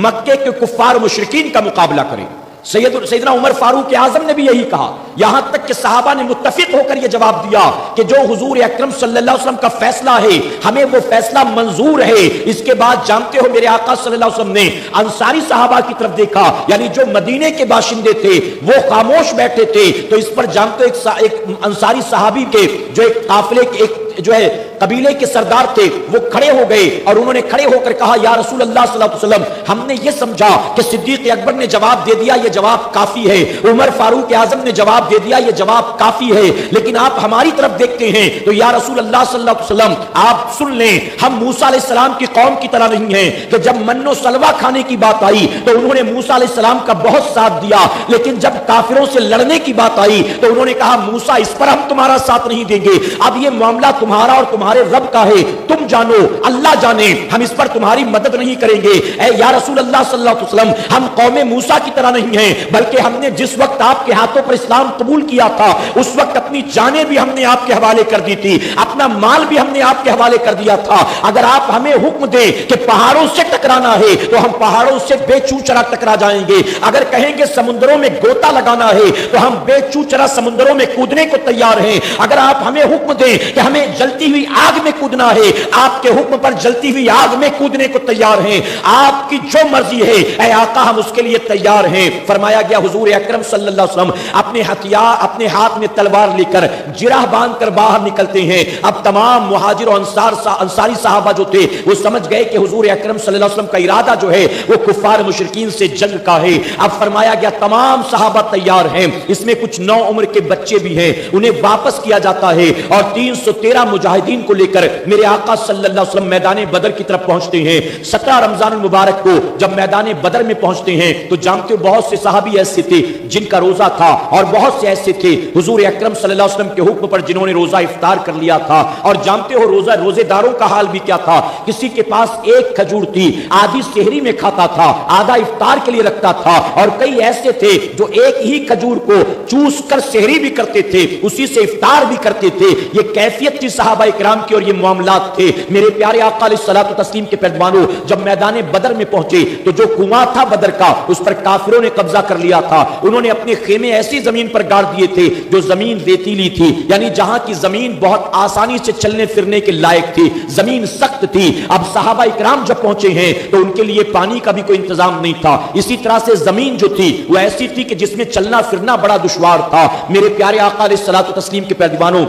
Speaker 1: مکے کے کفار و مشرکین کا مقابلہ کریں. سیدنا عمر فاروق اعظم نے بھی یہی کہا, یہاں تک کہ صحابہ نے متفق ہو کر یہ جواب دیا کہ جو حضور اکرم صلی اللہ علیہ وسلم کا فیصلہ ہے ہمیں وہ فیصلہ منظور ہے. اس کے بعد جانتے ہو میرے آقا صلی اللہ علیہ وسلم نے انصاری صحابہ کی طرف دیکھا, یعنی جو مدینے کے باشندے تھے وہ خاموش بیٹھے تھے, تو اس پر جانتے ہو ایک انصاری صحابی کے جو ایک قافلے کے ایک جو ہے قبیلے کے سردار تھے وہ کھڑے ہو گئے اور انہوں نے کھڑے ہو کر کہا یا رسول اللہ صلی اللہ علیہ وسلم ہم نے یہ سمجھا کہ صدیق اکبر نے جواب دے دیا یہ جواب کافی ہے, عمر فاروق اعظم نے جواب دے دیا یہ جواب کافی ہے, لیکن آپ ہماری طرف دیکھتے ہیں تو یا رسول اللہ صلی اللہ علیہ وسلم آپ سن لیں ہم موسیٰ علیہ السلام کی قوم کی طرح نہیں ہیں کہ جب من و سلوہ کھانے کی بات آئی تو انہوں نے موسیٰ علیہ السلام کا بہت ساتھ دیا, لیکن جب کافروں سے لڑنے کی بات آئی تو انہوں نے کہا موسیٰ اس پر ہم تمہارا ساتھ نہیں دیں گے, اب یہ معاملہ تمہارا اور تمہارے رب کا ہے, تم جانو اللہ جانے, ہم اس پر تمہاری مدد نہیں کریں گے. اے یا رسول اللہ صلی اللہ علیہ وسلم ہم قوم موسیٰ کی طرح نہیں ہیں, بلکہ ہم نے جس وقت آپ کے ہاتھوں پر اسلام قبول کیا تھا اس وقت اپنی جانیں بھی ہم نے آپ کے حوالے کر دی تھی, اپنا مال بھی ہم نے آپ کے حوالے کر دیا تھا. اگر آپ ہمیں حکم دیں کہ پہاڑوں سے ٹکرانا ہے تو ہم پہاڑوں سے بے چوچرا ٹکرا جائیں گے, اگر کہیں گے سمندروں میں گوتا لگانا ہے تو ہم بے چوچرا سمندروں میں کودنے کو تیار ہیں. اگر آپ ہمیں حکم دیں کہ ہمیں جلتی ہوئی آگ میں کودنا ہے آپ کے حکم پر جلتی ہوئی آگ میں کودنے کو تیار ہیں, آپ کی جو مرضی ہے اے آقا ہم اس کے لیے تیار ہیں. فرمایا گیا حضور اکرم صلی اللہ علیہ وسلم اپنے ہتھیار اپنے ہاتھ میں تلوار لے کر جرح باندھ کر باہر نکلتے ہیں. اب تمام مہاجر و انصاری صحابہ جو تھے وہ سمجھ گئے کہ حضور اکرم صلی اللہ علیہ وسلم کا ارادہ جو ہے وہ کفار مشرکین سے جنگ کا ہے. اب فرمایا گیا تمام صحابہ تیار ہیں, اس میں کچھ 9 عمر کے بچے بھی ہیں, انہیں واپس کیا جاتا ہے اور 313 مجاہدین کو لے کر میرے آقا صلی اللہ علیہ وسلم میدان بدر کی طرف پہنچتے ہیں. 17 رمضان المبارک کو جب میدان بدر میں پہنچتے ہیں تو جانتے ہو بہت سے صحابی ایسے تھے جن کا روزہ تھا اور بہت سے ایسے تھے حضور اکرم صلی اللہ علیہ وسلم کے حکم پر جنہوں نے روزہ افطار کر لیا تھا. اور جانتے ہو روزے داروں کا حال بھی کیا تھا, کسی کے پاس ایک کھجور تھی, آدھی سحری میں کھاتا تھا, آدھا افطار کے لیے رکھتا تھا, اور کئی ایسے تھے جو ایک ہی کھجور کو چوس کر سحری بھی کرتے تھے, اسی سے افطار بھی کرتے تھے. یہ کیفیت تھی تھی صحابہ کرام کی اور یہ معاملات تھے۔ میرے پیارے آقا علیہ الصلوۃ والتسلیم کے پیروانوں، جب میدان بدر میں پہنچے تو جو کنواں تھا بدر کا اس پر کافروں نے قبضہ کر لیا تھا۔ انہوں نے اپنے خیمے ایسی زمین پر گاڑ دیے تھے جو زمین ریتیلی تھی، یعنی جہاں کی زمین بہت آسانی سے چلنے پھرنے کے لائق تھی، زمین سخت تھی۔ اب صحابہ کرام جب پہنچے ہیں تو ان کے لیے پانی کا بھی کوئی انتظام نہیں تھا، اسی طرح سے زمین جو تھی وہ ایسی تھی کہ جس میں چلنا پھرنا بڑا دشوار تھا۔ میرے پیارے آقا علیہ الصلوۃ والتسلیم کے پیروانوں،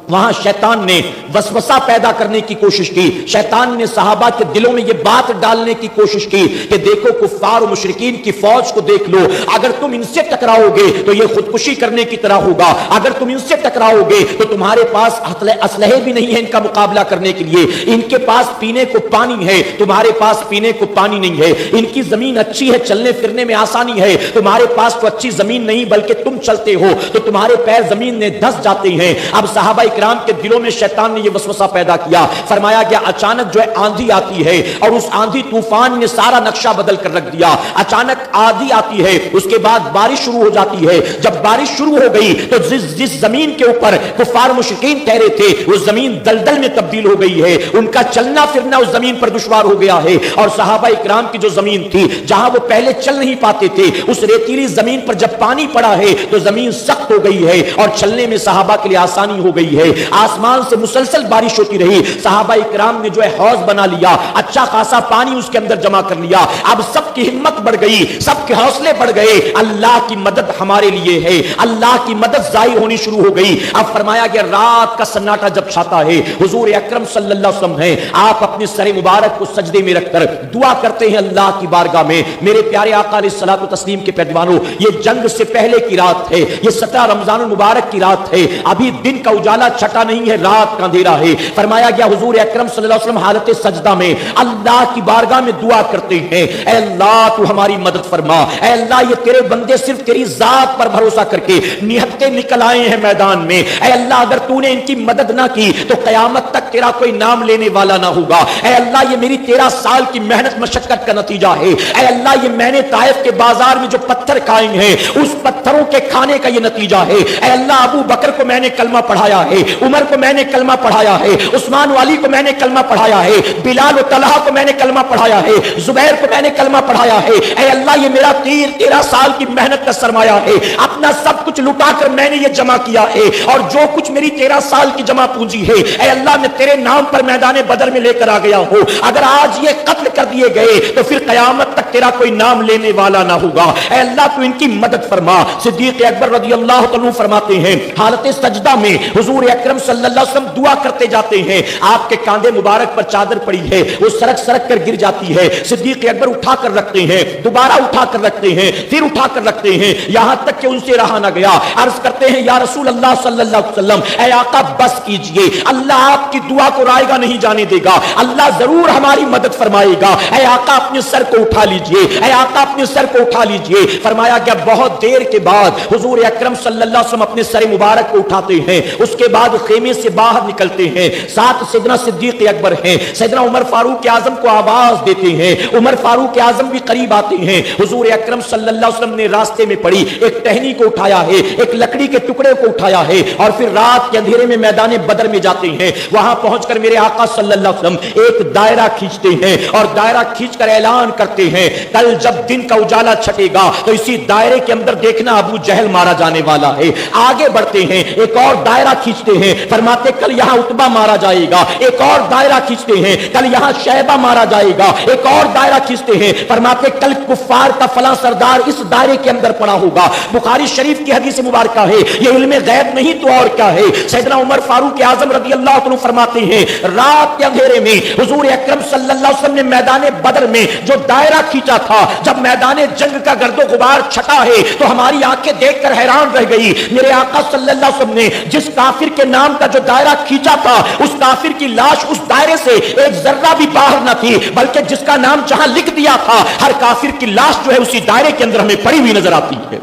Speaker 1: وہاں شیطان نے وسوسہ پیدا کرنے کی کوشش کی، شیطان نے صحابہ کے دلوں میں یہ بات ڈالنے کی کوشش کی کہ دیکھو کفار و مشرکین کی فوج کو دیکھ لو، اگر تم ان سے ٹکراؤ گے تو یہ خودکشی کرنے کی طرح ہوگا، اگر تم ان سے ٹکراؤ گے تو تمہارے پاس اسلحے بھی نہیں ہے ان کا مقابلہ کرنے کے لیے، ان کے پاس پینے کو پانی ہے، تمہارے پاس پینے کو پانی نہیں ہے، ان کی زمین اچھی ہے، چلنے پھرنے میں آسانی ہے، تمہارے پاس تو اچھی زمین نہیں بلکہ تم چلتے ہو تو تمہارے پیر زمین میں دھس جاتے ہیں۔ اب صحابہ کرام کے دلوں میں شیطان نے یہ وسوسہ پیدا کیا، فرمایا گیا اچانک جو ہے آندھی آتی ہے اور اس آندھی طوفان نے سارا نقشہ بدل کر رکھ دیا۔ اچانک آندھی آتی ہے، اس کے بعد بارش شروع ہو جاتی ہے، جب بارش شروع ہو گئی تو جس زمین کے اوپر کفار مشرکین ٹھہرے تھے وہ زمین دلدل میں تبدیل ہو گئی ہے، ان کا چلنا پھرنا اس زمین پر دشوار ہو گیا ہے، اور صحابہ اکرام کی جو زمین تھی جہاں وہ پہلے چل نہیں پاتے تھے اس ریتیلی زمین پر جب پانی پڑا ہے تو زمین سخت ہو گئی ہے اور چلنے میں صحابہ کے لیے آسانی ہو گئی ہے۔ آسمان سے مسلسل بارش ہوتی رہی، صحابہ اکرام نے جو ہے حوض بنا لیا، اچھا خاصا پانی اس کے اندر جمع کر لیا، اب سب کی ہمت بڑھ گئی، سب کے حوصلے بڑھ گئے، اللہ کی مدد ہمارے لیے ہے، اللہ کی مدد ظاہر ہونی شروع ہو گئی۔ اب فرمایا گیا رات کا سناٹا جب چھاتا ہے، حضور اکرم صلی اللہ علیہ وسلم ہیں، آپ اپنے سر مبارک کو سجدے میں رکھ کر دعا کرتے ہیں اللہ کی بارگاہ میں۔ میرے پیارے آقا علیہ الصلوۃ والتسلیم کے پیروانوں، یہ جنگ سے پہلے کی رات ہے، یہ 17 رمضان المبارک کی رات ہے، ابھی دن کا اجالا چھٹا نہیں ہے، رات کا اندھیرا ہے۔ فرمایا گیا حضور اکرم صلی اللہ علیہ وسلم حالت سجدہ میں اللہ کی بارگاہ میں دعا کرتے ہیں، اے اللہ تو ہماری مدد فرما، اے اللہ یہ تیرے بندے صرف تیری ذات پر بھروسہ کر کے نہتے نکل آئے ہیں میدان میں، اے اللہ اگر تو نے ان کی مدد نہ کی تو قیامت تک تیرا کوئی نام لینے والا نہ ہوگا، اے اللہ یہ میری 13 سال کی محنت مشقت کا نتیجہ ہے، اے اللہ یہ میں نے طائف کے بازار میں جو پتھر کھائے ہیں اس پتھروں کے کھانے کا یہ نتیجہ ہے، اے اللہ ابو بکر کو میں نے کلمہ پڑھایا ہے، عمر کو میں نے کلمہ پڑھایا ہے، عثمان والی کو میں نے کلمہ پڑھایا ہے، بلال و طلحہ کو میں نے کلمہ پڑھایا ہے، زبیر کو میں نے کلمہ پڑھایا ہے، اے اللہ یہ میرا 13 سال کی محنت کا سرمایہ ہے، اپنا سب کچھ لٹا کر میں نے یہ جمع کیا ہے، اور جو کچھ میری 13 سال کی جمع پونجی ہے اے اللہ میں تیرے نام پر میدان بدر میں لے کر آ گیا ہوں، اگر آج یہ قتل کر دیے گئے تو پھر قیامت تک تیرا کوئی نام لینے والا نہ ہوگا، اے اللہ تو ان کی مدد فرما۔ صدیق اکبر رضی اللہ تعالیٰ فرماتے ہیں حالت سجدہ میں حضور اکرم صلی اللہ علیہ وسلم دعا کرتے جاتے ہیں، آپ کے کاندھے مبارک پر چادر پڑی ہے وہ سرک سرک کر گر جاتی ہے، صدیق اکبر اٹھا کر رکھتے ہیں، دوبارہ اٹھا کر رکھتے ہیں، پھر اٹھا کر رکھتے ہیں، یہاں تک کہ ان سے رہا نہ گیا، عرض کرتے ہیں یا رسول اللہ صلی اللہ علیہ وسلم اے آقا بس کیجئے، اللہ آپ کی دعا کو رائے گا نہیں جانے دے گا، اللہ ضرور ہماری مدد فرمائے گا، اے آقا اپنے سر کو اٹھا لیجئے، اے آقا اپنے سر کو اٹھا لیجئے۔ فرمایا کہ بہت دیر کے بعد حضور اکرم صلی اللہ علیہ وسلم اپنے سر مبارک کو اٹھاتے ہیں، اس کے بعد خیمے سے باہر نکلتے ہیں، ساتھ سیدنا صدیق اکبر ہیں، سیدنا عمر فاروق اعظم کو آواز دیتے ہیں، عمر فاروق اعظم بھی قریب آتے ہیں، حضور اکرم صلی اللہ علیہ وسلم نے راستے میں پڑی ایک ٹہنی کو اٹھایا ہے، ایک لکڑی کے ٹکڑے کو اٹھایا ہے، اور پھر رات کے اندھیرے میں میدان بدر میں جاتے ہیں، وہاں پہنچ کر میرے آقا صلی اللہ علیہ وسلم ایک دائرہ کھینچتے ہیں اور دائرہ کھینچ کر اعلان کرتے ہیں کل جب دن کا اجالا چھٹے گا تو اسی دائرے کے اندر دیکھنا ابو جہل مارا جانے والا ہے۔ آگے بڑھتے ہیں، ایک اور دائرہ کھینچتے ہیں، فرماتے کل یہاں عتبہ مارا جائے گا، ایک اور دائرہ کھینچتے ہیں، کل یہاں شیبہ مارا جائے گا، ایک اور دائرہ کھینچتے ہیں، فرماتے کل کفار کا فلاں سردار اس دائرے کے اندر پڑا ہوگا۔ بخاری شریف کی حدیث مبارکہ ہے، یہ علم غیب نہیں تو اور کیا ہے۔ سیدنا عمر فاروق اعظم رضی اللہ عنہ فرماتے ہیں رات کے اندھیرے میں حضور اکرم صلی اللہ علیہ وسلم نے میدان بدر میں جو دائرہ کھینچا تھا، جب میدان جنگ کا گرد و غبار چھٹا ہے تو ہماری آنکھیں دیکھ کر حیران رہ گئی، میرے آقا صلی اللہ علیہ وسلم نے جس کافر کے نام کا جو دائرہ کھینچا تھا اس کافر کی لاش اس دائرے سے ایک ذرہ بھی باہر نہ تھی، بلکہ جس کا نام جہاں لکھ دیا تھا ہر کافر کی لاش جو ہے اسی دائرے کے اندر ہمیں پڑی ہوئی نظر آتی ہے۔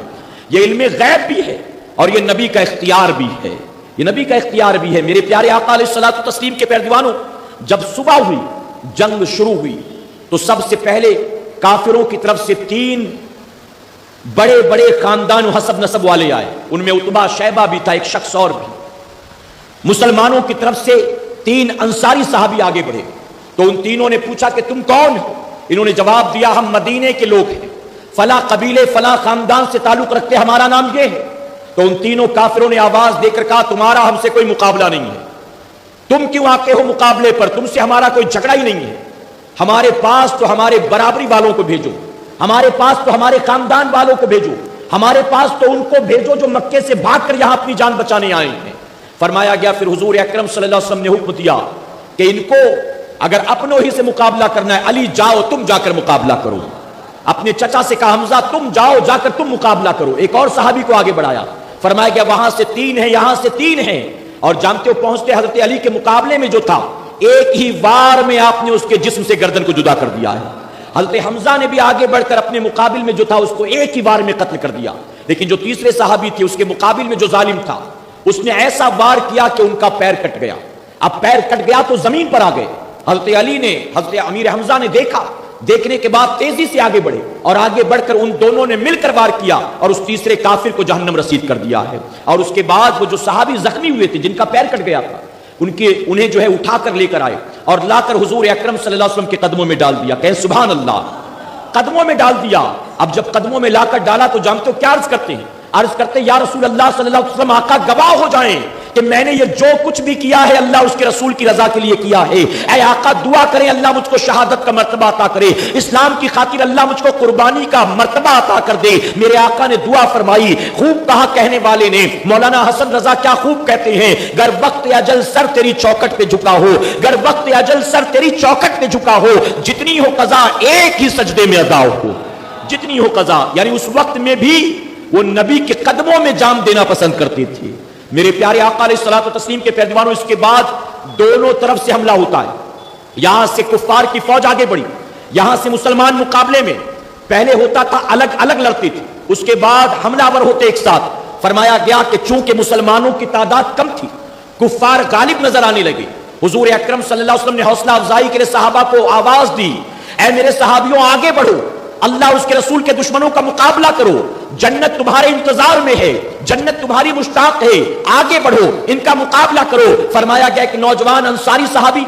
Speaker 1: یہ علم غیب بھی ہے اور یہ نبی کا اختیار بھی ہے، یہ نبی کا اختیار بھی ہے۔ میرے پیارے آقا علیہ الصلوۃ والتسلیم کے پیروانوں، جب صبح ہوئی جنگ شروع ہوئی تو سب سے پہلے کافروں کی طرف سے 3 بڑے بڑے خاندان و حسب نسب والے آئے، ان میں عتبہ شیبہ بھی تھا، ایک شخص اور بھی۔ مسلمانوں کی طرف سے 3 انصاری صحابی آگے بڑھے تو ان تینوں نے پوچھا کہ تم کون ہو؟ انہوں نے جواب دیا ہم مدینے کے لوگ ہیں، فلاں قبیلے فلاں خاندان سے تعلق رکھتے، ہمارا نام یہ ہے۔ تو ان تینوں کافروں نے آواز دے کر کہا تمہارا ہم سے کوئی مقابلہ نہیں ہے، تم کیوں آتے ہو مقابلے پر؟ تم سے ہمارا کوئی جھگڑا ہی نہیں ہے، ہمارے پاس تو ہمارے برابری والوں کو بھیجو، ہمارے پاس تو ہمارے خاندان والوں کو بھیجو، ہمارے پاس تو ان کو بھیجو جو مکے سے بھاگ کر یہاں اپنی جان بچانے آئے ہیں۔ فرمایا گیا پھر حضور اکرم صلی اللہ علیہ وسلم نے حکم دیا کہ ان کو اگر اپنوں ہی سے مقابلہ کرنا ہے، علی جاؤ تم جا کر مقابلہ کرو۔ اپنے چچا سے کہا حمزہ تم جاؤ جا کر تم مقابلہ کرو۔ ایک اور صحابی کو آگے بڑھایا، فرمایا گیا وہاں سے 3 ہیں، یہاں سے 3 ہیں، اور جانتے ہو پہنچتے حضرت علی کے مقابلے میں جو تھا ایک ہی وار میں آپ نے اس کے جسم سے گردن کو جدا کر دیا ہے۔ حضرت حمزہ نے بھی آگے بڑھ کر اپنے مقابل میں جو تھا اس کو ایک ہی وار میں قتل کر دیا، لیکن جو تیسرے صحابی تھے اس کے مقابل میں جو ظالم تھا اس نے ایسا وار کیا کہ ان کا پیر کٹ گیا۔ اب پیر کٹ گیا تو زمین پر آ گئے۔ حضرت علی نے، حضرت امیر حمزہ نے دیکھا، دیکھنے کے بعد تیزی سے آگے بڑھے اور آگے بڑھ کر ان دونوں نے مل کر وار کیا اور اس تیسرے کافر کو جہنم رسید کر دیا ہے۔ اور اس کے بعد وہ جو صحابی زخمی ہوئے تھے جن کا پیر کٹ گیا تھا انہیں جو ہے اٹھا کر لے کر آئے اور لا کر حضور اکرم صلی اللہ علیہ وسلم کے قدموں میں ڈال دیا۔ کہیں سبحان اللہ، قدموں میں ڈال دیا۔ اب جب قدموں میں لا کر ڈالا تو جانتے ہو کیا عرض کرتے ہیں؟ عرض کرتے یا رسول اللہ صلی اللہ علیہ وسلم آقا گواہ ہو جائیں کہ میں نے یہ جو کچھ بھی کیا ہے اللہ اس کے رسول کی رضا کے لیے کیا ہے۔ اے آقا دعا کریں اللہ مجھ کو شہادت کا مرتبہ عطا کرے، اسلام کی خاطر اللہ مجھ کو قربانی کا مرتبہ عطا کر دے۔ میرے آقا نے دعا فرمائی، خوب کہا کہنے والے نے، مولانا حسن رضا کیا خوب کہتے ہیں، گر وقت اجل سر تیری چوکٹ پہ جھکا ہو، گر وقت اجل سر تیری چوکٹ پہ جھکا ہو، جتنی ہو قضا ایک ہی سجدے میں ادا ہو، جتنی ہو قضا۔ یعنی اس وقت میں بھی وہ نبی کے قدموں میں جان دینا پسند کرتی تھی۔ میرے پیارے آقا علیہ الصلوۃ والتسلیم کے پیروانوں، اس کے بعد دونوں طرف سے حملہ ہوتا ہے۔ یہاں سے کفار کی فوج آگے بڑھی، یہاں سے مسلمان مقابلے میں پہلے ہوتا تھا الگ الگ لڑتی تھی، اس کے بعد حملہ آور ہوتے ایک ساتھ۔ فرمایا گیا کہ چونکہ مسلمانوں کی تعداد کم تھی، کفار غالب نظر آنے لگے، حضور اکرم صلی اللہ علیہ وسلم نے حوصلہ افزائی کے لیے صحابہ کو آواز دی، اے میرے صحابیوں آگے بڑھو، اللہ اس کے رسول کے دشمنوں کا مقابلہ کرو، جنت تمہارے انتظار میں ہے، جنت تمہاری مشتاق ہے، آگے بڑھو، ان کا مقابلہ کرو۔ فرمایا گیا کہ نوجوان انصاری صحابی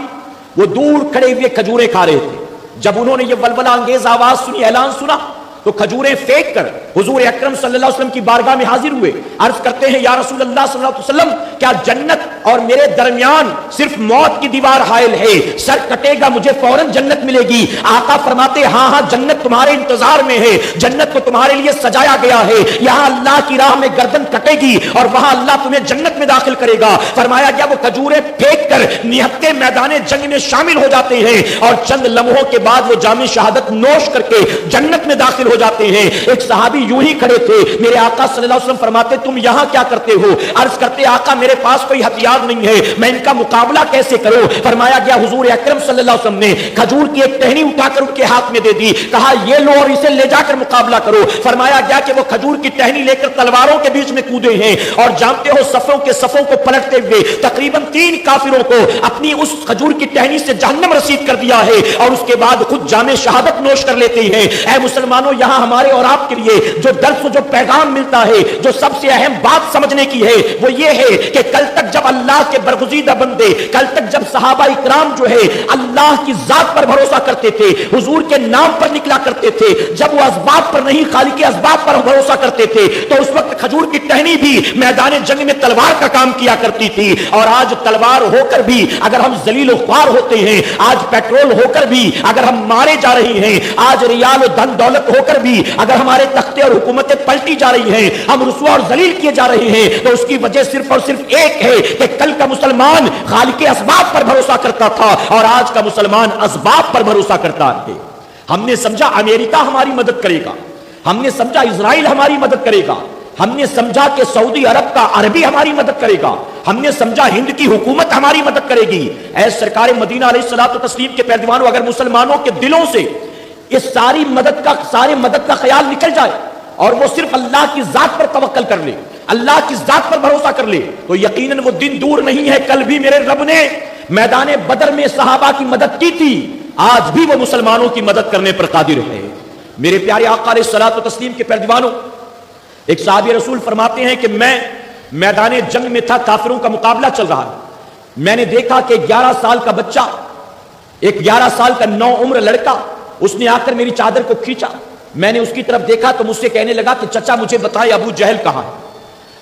Speaker 1: وہ دور کھڑے ہوئے کھجوریں کھا رہے تھے، جب انہوں نے یہ ولولہ انگیز آواز سنی، اعلان سنا، تو کھجوریں پھینک کر حضور اکرم صلی اللہ علیہ وسلم کی بارگاہ میں حاضر ہوئے، عرض کرتے ہیں یا رسول اللہ صلی اللہ علیہ وسلم کیا جنت اور میرے درمیان صرف موت کی دیوار حائل ہے؟ سر کٹے گا مجھے فوراً جنت ملے گی۔ آقا فرماتے ہاں ہاں جنت تمہارے انتظار میں ہے، جنت کو تمہارے لیے سجایا گیا ہے، یہاں اللہ کی راہ میں گردن کٹے گی اور وہاں اللہ تمہیں جنت میں داخل کرے گا۔ فرمایا گیا وہ کھجوریں پھینک کر نہتے میدان جنگ میں شامل ہو جاتے ہیں اور چند لمحوں کے بعد وہ جام شہادت نوش کر کے جنت میں داخل ہو جاتے ہیں۔ ایک صحابی یوں ہی کھڑے تھے، میرے آقا صلی اللہ علیہ وسلم فرماتے تم یہاں کیا کرتے ہو؟ عرض کرتے آقا میرے پاس کوئی ہتھیار نہیں ہے، میں ان کا مقابلہ کیسے کروں؟ فرمایا گیا حضور اکرم صلی اللہ علیہ وسلم نے کھجور کی ایک ٹہنی اٹھا کر ان کے ہاتھ میں دے دی، کہا یہ لو اور اسے لے جا کر مقابلہ کرو۔ فرمایا گیا کہ وہ کھجور کی ٹہنی لے کر تلواروں کے بیچ میں کودے ہیں اور جانتے ہو صفوں کے صفوں کو پلٹتے ہوئے تقریباً 3 کافروں کو اپنی اس کھجور کی ٹہنی سے جہنم رسید کر دیا ہے اور اس کے بعد خود جام شہادت نوش کر لیتے ہیں۔ اے مسلمانوں، یہاں ہمارے اور آپ کے لیے جو درس و جو پیغام ملتا ہے، جو سب سے اہم بات سمجھنے کی ہے وہ یہ ہے کہ کل تک جب اللہ کے برگزیدہ بندے، کل تک جب صحابہ اکرام جو ہے اللہ کی ذات پر بھروسہ کرتے تھے، حضور کے نام پر نکلا کرتے تھے، جب وہ اسباب پر نہیں خالق کے اسباب پر بھروسہ کرتے تھے، تو اس وقت کھجور کی ٹہنی بھی میدان جنگ میں تلوار کا کام کیا کرتی تھی۔ اور آج تلوار ہو کر بھی اگر ہم ذلیل و خوار ہوتے ہیں، آج پیٹرول ہو کر بھی اگر ہم مارے جا رہے ہیں، آج ریال و دھن دولت ہو کر بھی اگر ہمارے تختے اور حکومتیں پلٹی جا رہی ہیں، ہم رسوا اور ذلیل کیے جا رہے ہیں، تو اس کی وجہ صرف اور صرف ایک ہے کہ کل کا مسلمان خالق اسباب پر بھروسہ کرتا تھا اور آج کا مسلمان اسباب پر بھروسہ کرتا ہے۔ ہم نے سمجھا امریکہ ہماری مدد کرے گا، ہم نے سمجھا اسرائیل ہماری مدد کرے گا، ہم نے سمجھا کہ سعودی عرب کا عربی ہماری مدد کرے گا، ہم نے سمجھا ہند کی حکومت ہماری مدد کرے گی۔ اے سرکار مدینہ علیہ الصلوۃ والتسلیم کے پیروانوں، اگر مسلمانوں کے دلوں سے اس ساری مدد کا خیال نکل جائے اور وہ صرف اللہ کی ذات پر توکل کر لے، اللہ کی ذات پر بھروسہ کر لے، تو یقیناً وہ دن دور نہیں ہے۔ کل بھی میرے رب نے میدان بدر میں صحابہ کی مدد کی تھی، آج بھی وہ مسلمانوں کی مدد کرنے پر قادر ہے۔ میرے پیارے آقا علیہ الصلوۃ والتسلیم کے پیروانوں، ایک صحابی رسول فرماتے ہیں کہ میں میدان جنگ میں تھا، کافروں کا مقابلہ چل رہا ہے، میں نے دیکھا کہ 11 سال کا بچہ، ایک 11 سال کا نو عمر لڑکا، اس نے آ کر میری چادر کو کھینچا. میں نے اس کی طرف دیکھا تو مجھ سے کہنے لگا کہ چچا مجھے بتائیں ابو جہل کہاں ہے.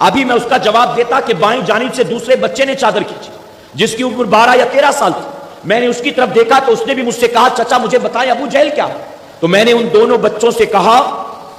Speaker 1: ابھی میں اس کا جواب دیتا کہ بائیں جانب سے دوسرے بچے نے چادر کھینچی جس کی عمر 12 یا 13 سال تھی. میں نے اس کی طرف دیکھا تو اس نے بھی مجھ سے کہا چچا مجھے بتائیں ابو جہل کیا ہے. تو میں نے ان دونوں بچوں سے کہا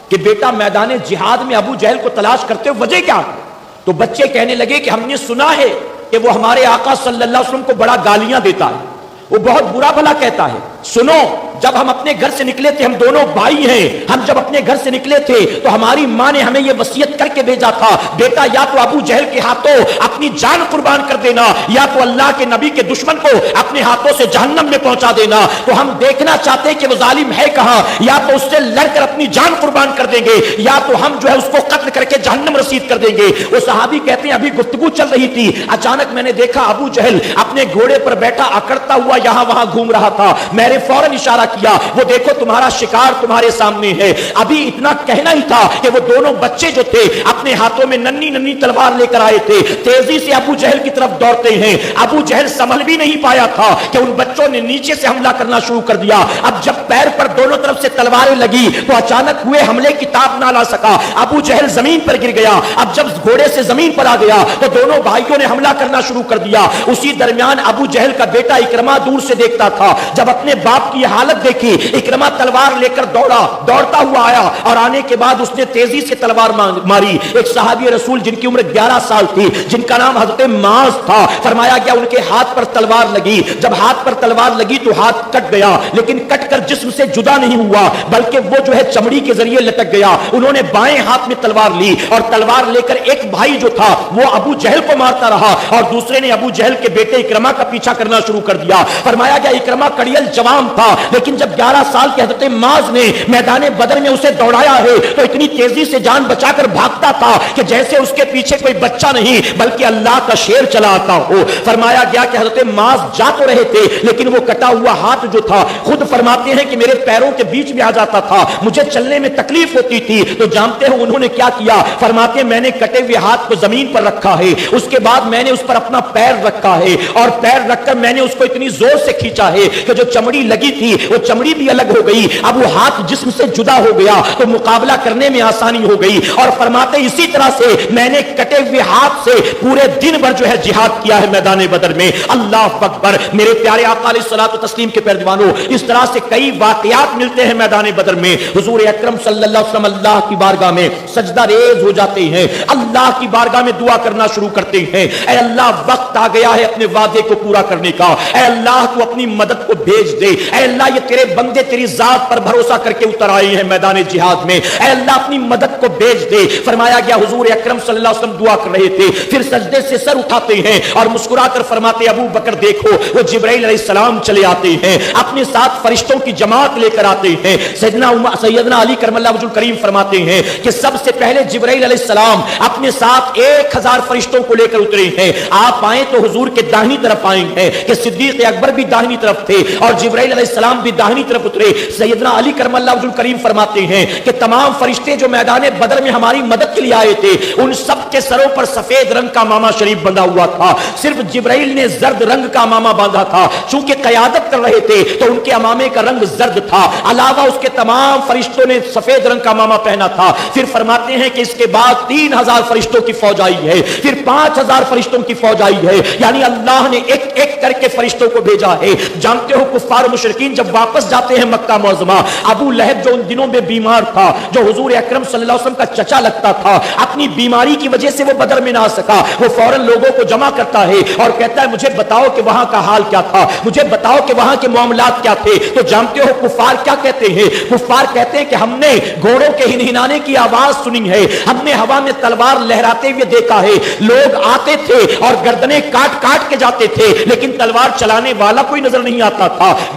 Speaker 1: کہ بیٹا میدان جہاد میں ابو جہل کو تلاش کرتے ہو وجہ کیا ہے؟ تو بچے کہنے لگے کہ ہم نے سنا ہے کہ وہ ہمارے آقا صلی اللہ علیہ وسلم کو بڑا گالیاں دیتا ہے، وہ بہت برا بھلا کہتا ہے. سنو، جب ہم اپنے گھر سے نکلے تھے، ہم دونوں بھائی ہیں، ہم جب اپنے گھر سے نکلے تھے تو ہماری ماں نے ہمیں یہ وصیت کر کے بھیجا تھا بیٹا یا تو ابو جہل کے ہاتھوں اپنی جان قربان کر دینا یا تو اللہ کے نبی کے دشمن کو اپنے ہاتھوں سے جہنم میں پہنچا دینا. تو ہم دیکھنا چاہتے ہیں کہ وہ ظالم ہے کہاں، یا تو اس سے لڑ کر اپنی جان قربان کر دیں گے یا تو ہم جو ہے اس کو قتل کر کے جہنم رسید کر دیں گے. وہ صحابی کہتے ہیں ابھی گفتگو چل رہی تھی، اچانک میں نے دیکھا ابو جہل اپنے گھوڑے پر بیٹھا اکڑتا ہوا یہاں وہاں گھوم رہا تھا. میں نے فوراً اشارہ کیا، وہ دیکھو تمہارا شکار تمہارے سامنے ہے. ابھی اتنا کہنا ہی تھا کہ وہ دونوں بچے جو تھے اپنے ہاتھوں میں ننھی ننھی تلوار لے کر آئے تھے، تیزی سے ابو جہل کی طرف دوڑتے ہیں. ابو جہل سنبھل بھی نہیں پایا تھا کہ ان بچوں نے نیچے سے حملہ کرنا شروع کر دیا. اب جب پیر پر دونوں طرف سے تلواریں لگی تو اچانک ہوئے حملے کی تاب نہ لا سکا، ابو جہل زمین پر گر گیا. اب جب گھوڑے سے زمین پر آ گیا تو دونوں بھائیوں نے حملہ کرنا شروع کر دیا. اسی درمیان ابو جہل کا بیٹا اکرمہ دور سے دیکھتا تھا. جب اپنے باپ کی حالت دیکھی، اکرمہ تلوار لے کر دوڑتا ہوا آیا اور آنے کے بعد اس نے تیزی سے تلوار ماری. ایک صحابی رسول جن کی عمر 11 سال تھی، جن کا نام حضرت معاذ تھا، فرمایا گیا ان کے ہاتھ پر تلوار لگی. جب ہاتھ پر تلوار لگی تو ہاتھ کٹ گیا، لیکن کٹ کر جسم سے جدا نہیں ہوا بلکہ وہ جو ہے چمڑی کے ذریعے لٹک گیا. انہوں نے بائیں ہاتھ میں تلوار لی اور تلوار لے کر ایک بھائی جو تھا وہ ابو جہل کو مارتا رہا اور دوسرے نے ابو جہل کے بیٹے اکرمہ کا پیچھا کرنا شروع کر دیا. فرمایا گیا اکرمہ کڑیل جوان تھا، لیکن جب 11 سال کے حضرت معاذ نے میدان بدر میں اسے دوڑایا ہے تو اتنی تیزی سے جان بچا کر بھاگتا تھا کہ جیسے اس کے پیچھے کوئی بچہ نہیں بلکہ اللہ کا شیر چلا آتا ہو. فرمایا گیا کہ حضرت معاذ جا تو رہے تھے لیکن وہ کٹا ہوا ہاتھ جو تھا خود فرماتے ہیں کہ میرے پیروں کے بیچ میں آ جاتا تھا، مجھے چلنے میں تکلیف ہوتی تھی. تو جانتے ہو انہوں نے کیا کیا؟ فرماتے ہیں میں نے کٹے ہوئے ہاتھ کو زمین پر رکھا ہے، اس کے بعد میں نے اس پر اپنا پیر رکھا ہے اور پیر رکھ کر میں نے اس کو اتنی زور سے کھینچا ہے کہ جو چمڑی لگی تھی وہ چمڑی بھی الگ ہو گئی. اب وہ ہاتھ جسم سے جدا ہو گیا تو مقابلہ کرنے میں آسانی ہو گئی. اور فرماتے اسی طرح سے میں نے کٹے ہوئے ہاتھ سے پورے دن بھر جو ہے جہاد کیا ہے میدان بدر میں. اللہ اکبر. میرے پیارے آقا علیہ الصلوۃ والتسلیم کے پیروانوں، اس طرح سے کئی واقعات ملتے ہیں میدان بدر میں. حضور اکرم صلی اللہ علیہ وسلم اللہ کی بارگاہ میں سجدہ ریز ہو جاتے ہیں، اللہ کی بارگاہ میں دعا کرنا شروع کرتے ہیں، اے اللہ وقت آ گیا ہے اپنے وعدے کو پورا کرنے کا، اے اللہ تو اپنی مدد کو بھیج دے، اے اللہ یہ تیرے بندے تیری ذات پر بھروسہ کر کے اتر آئے ہیں میدان جہاد میں، اے اللہ اپنی مدد کو بھیج دے. فرمایا گیا حضور اکرم صلی اللہ علیہ وسلم دعا کر رہے تھے، پھر سجدے سے سر اٹھاتے ہیں اور مسکرا کر فرماتے ابو بکر دیکھو وہ جبرائیل علیہ السلام چلے آتے ہیں، اپنے ساتھ فرشتوں کی جماعت لے کر آتے ہیں. سیدنا علی کرم اللہ وجہ الکریم فرماتے ہیں کہ سب سے پہلے جبرائیل علیہ السلام اپنے ساتھ 1000 فرشتوں کو لے کر اترے ہیں. آپ آئیں تو حضور کے داہنی طرف آئیں ہیں کہ صدیق اکبر بھی داہنی طرف تھے اور جبرائیل علیہ السلام بھی داہنی طرف اترے. سیدنا علی کرم اللہ وجہ الکریم فرماتے ہیں کہ تمام فرشتے جو میدان بدر میں ہماری مدد کے لیے آئے تھے ان سب کے سروں پر سفید رنگ کا امامہ شریف بندھا ہوا تھا، صرف جبرائیل نے زرد رنگ کا امامہ باندھا تھا. چونکہ قیادت کر رہے تھے تو ان کے امامے کا رنگ زرد تھا، علاوہ اس کے تمام فرشتوں نے سفید رنگ کا امامہ پہنا تھا. پھر فرماتے ہیں کہ اس کے بعد 3000 فرشتوں کی فوج آئی ہے، پھر 5000 فرشتوں کی فوج آئی ہے، یعنی اللہ نے ایک ایک کر کے فرشتوں کو بھیجا ہے. جانتے ہو کفار و مشرکین جب واپس جاتے ہیں مکہ معظمہ، ابو لہب جو ان دنوں میں بیمار تھا، جو حضور اکرم صلی اللہ علیہ وسلم کا چچا لگتا تھا، اپنی بیماری کی وجہ سے وہ بدر میں نہ آ سکا. وہ فوراً لوگوں کو جمع کرتا ہے اور کہتا ہے مجھے بتاؤ کہ وہاں کا حال کیا تھا، مجھے بتاؤ کہ وہاں کے معاملات کیا تھے. تو جانتے ہو کفار کیا کہتے ہیں؟ کفار کہتے ہیں کہ ہم نے گھوڑوں کے ہنہنانے کی آواز سنی ہے، ہم نے ہوا میں تلوار لہراتے ہوئے دیکھا ہے، لوگ آتے تھے اور گردنیں کاٹ کاٹ کے جاتے تھے لیکن تلوار چلانے والا کوئی نظر نہیں آتا تھا،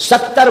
Speaker 2: 70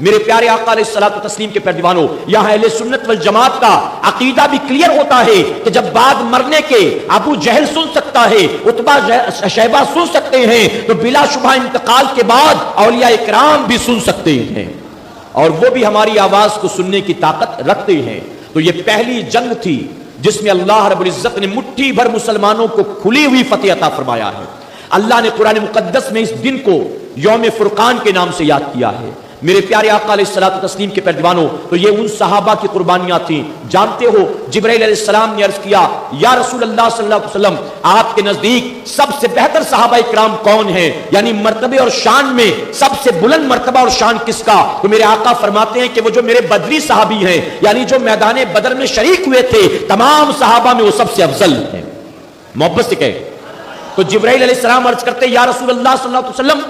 Speaker 2: میرے پیارے آقا علیہ الصلوۃ والتسلیم کے پیروانوں، یہاں اہل سنت والجماعت کا عقیدہ بھی کلیئر ہوتا ہے کہ جب بعد مرنے کے ابو جہل سن سکتا ہے، عتبہ شیبہ سن سکتے ہیں، تو بلا شبہ انتقال کے بعد اولیاء اکرام بھی سن سکتے ہیں، اور وہ بھی ہماری آواز کو سننے کی طاقت رکھتے ہیں۔ تو یہ پہلی جنگ تھی جس میں اللہ رب العزت نے مٹھی بھر مسلمانوں کو کھلی ہوئی فتح عطا فرمایا ہے۔ اللہ نے قرآن مقدس میں اس دن کو یوم فرقان کے نام سے یاد کیا ہے۔ میرے پیارے آقا علیہ الصلوۃ والتسلیم کے پیروانوں، تو یہ ان صحابہ کی قربانیاں تھیں۔ جانتے ہو جبرائیل علیہ السلام نے عرض کیا، یا رسول اللہ صلی اللہ علیہ وسلم، آپ کے نزدیک سب سے بہتر صحابہ اکرام کون ہیں؟ یعنی مرتبے اور شان میں سب سے بلند مرتبہ اور شان کس کا؟ تو میرے آقا فرماتے ہیں کہ وہ جو میرے بدری صحابی ہیں، یعنی جو میدان بدر میں شریک ہوئے تھے، تمام صحابہ میں وہ سب سے افضل ہیں۔ محبت سے کہے تو جبرائیل علیہ السلام عرض کرتے، یا رسول اللہ صلی اللہ علیہ وسلم،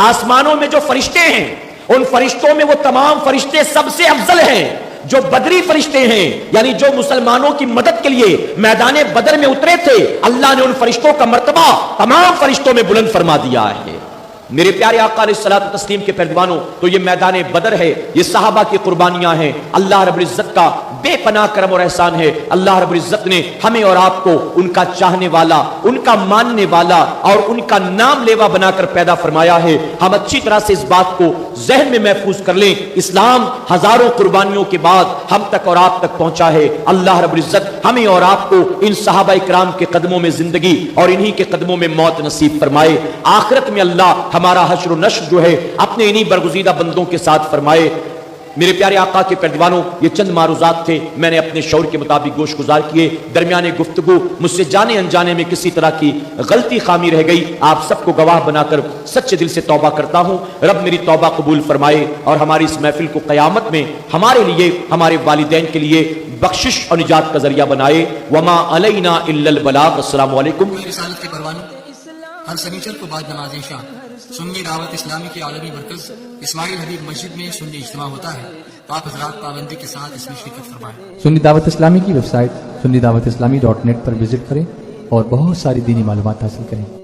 Speaker 2: آسمانوں میں جو فرشتے ہیں، ان فرشتوں میں وہ تمام فرشتے سب سے افضل ہیں جو بدری فرشتے ہیں، یعنی جو مسلمانوں کی مدد کے لیے میدان بدر میں اترے تھے، اللہ نے ان فرشتوں کا مرتبہ تمام فرشتوں میں بلند فرما دیا ہے۔ میرے پیارے آقا علیہ الصلوۃ والتسلیم کے پیروانوں، تو یہ میدان بدر ہے، یہ صحابہ کی قربانیاں ہیں۔ اللہ رب العزت کا بے پناہ کرم اور احسان ہے، اللہ رب العزت نے ہمیں اور آپ کو ان کا چاہنے والا، ان کا ماننے والا اور ان کا نام لیوا بنا کر پیدا فرمایا ہے۔ ہم اچھی طرح سے اس بات کو ذہن میں محفوظ کر لیں، اسلام ہزاروں قربانیوں کے بعد ہم تک اور آپ تک پہنچا ہے۔ اللہ رب العزت ہمیں اور آپ کو ان صحابہ اکرام کے قدموں میں زندگی اور انہی کے قدموں میں موت نصیب فرمائے۔ آخرت میں اللہ ہمارا حشر و نشر جو ہے اپنے انہی برگزیدہ بندوں کے ساتھ فرمائے۔ میرے پیارے آقا کے پیروانوں، یہ چند معروضات تھے، میں نے اپنے شعور کے مطابق گوش گزار کیے۔ درمیان گفتگو مجھ سے جانے انجانے میں کسی طرح کی غلطی خامی رہ گئی، آپ سب کو گواہ بنا کر سچے دل سے توبہ کرتا ہوں۔ رب میری توبہ قبول فرمائے اور ہماری اس محفل کو قیامت میں ہمارے لیے، ہمارے والدین کے لیے بخشش اور نجات کا ذریعہ بنائے۔ وما علینا الا البلاغ۔ السلام علیکم۔
Speaker 3: رسالت کے پروانوں ہر سنیچر کو بعد نماز عشاء سنی دعوت اسلامی کے عالمی مرکز اسماعیل حبیب مسجد میں سنی اجتماع ہوتا ہے، تو آپ حضرات پابندی کے ساتھ اس میں شرکت فرمائیں۔
Speaker 4: سنی دعوت اسلامی کی website sunni dawat islami.net پر وزٹ کریں اور بہت ساری دینی معلومات حاصل کریں۔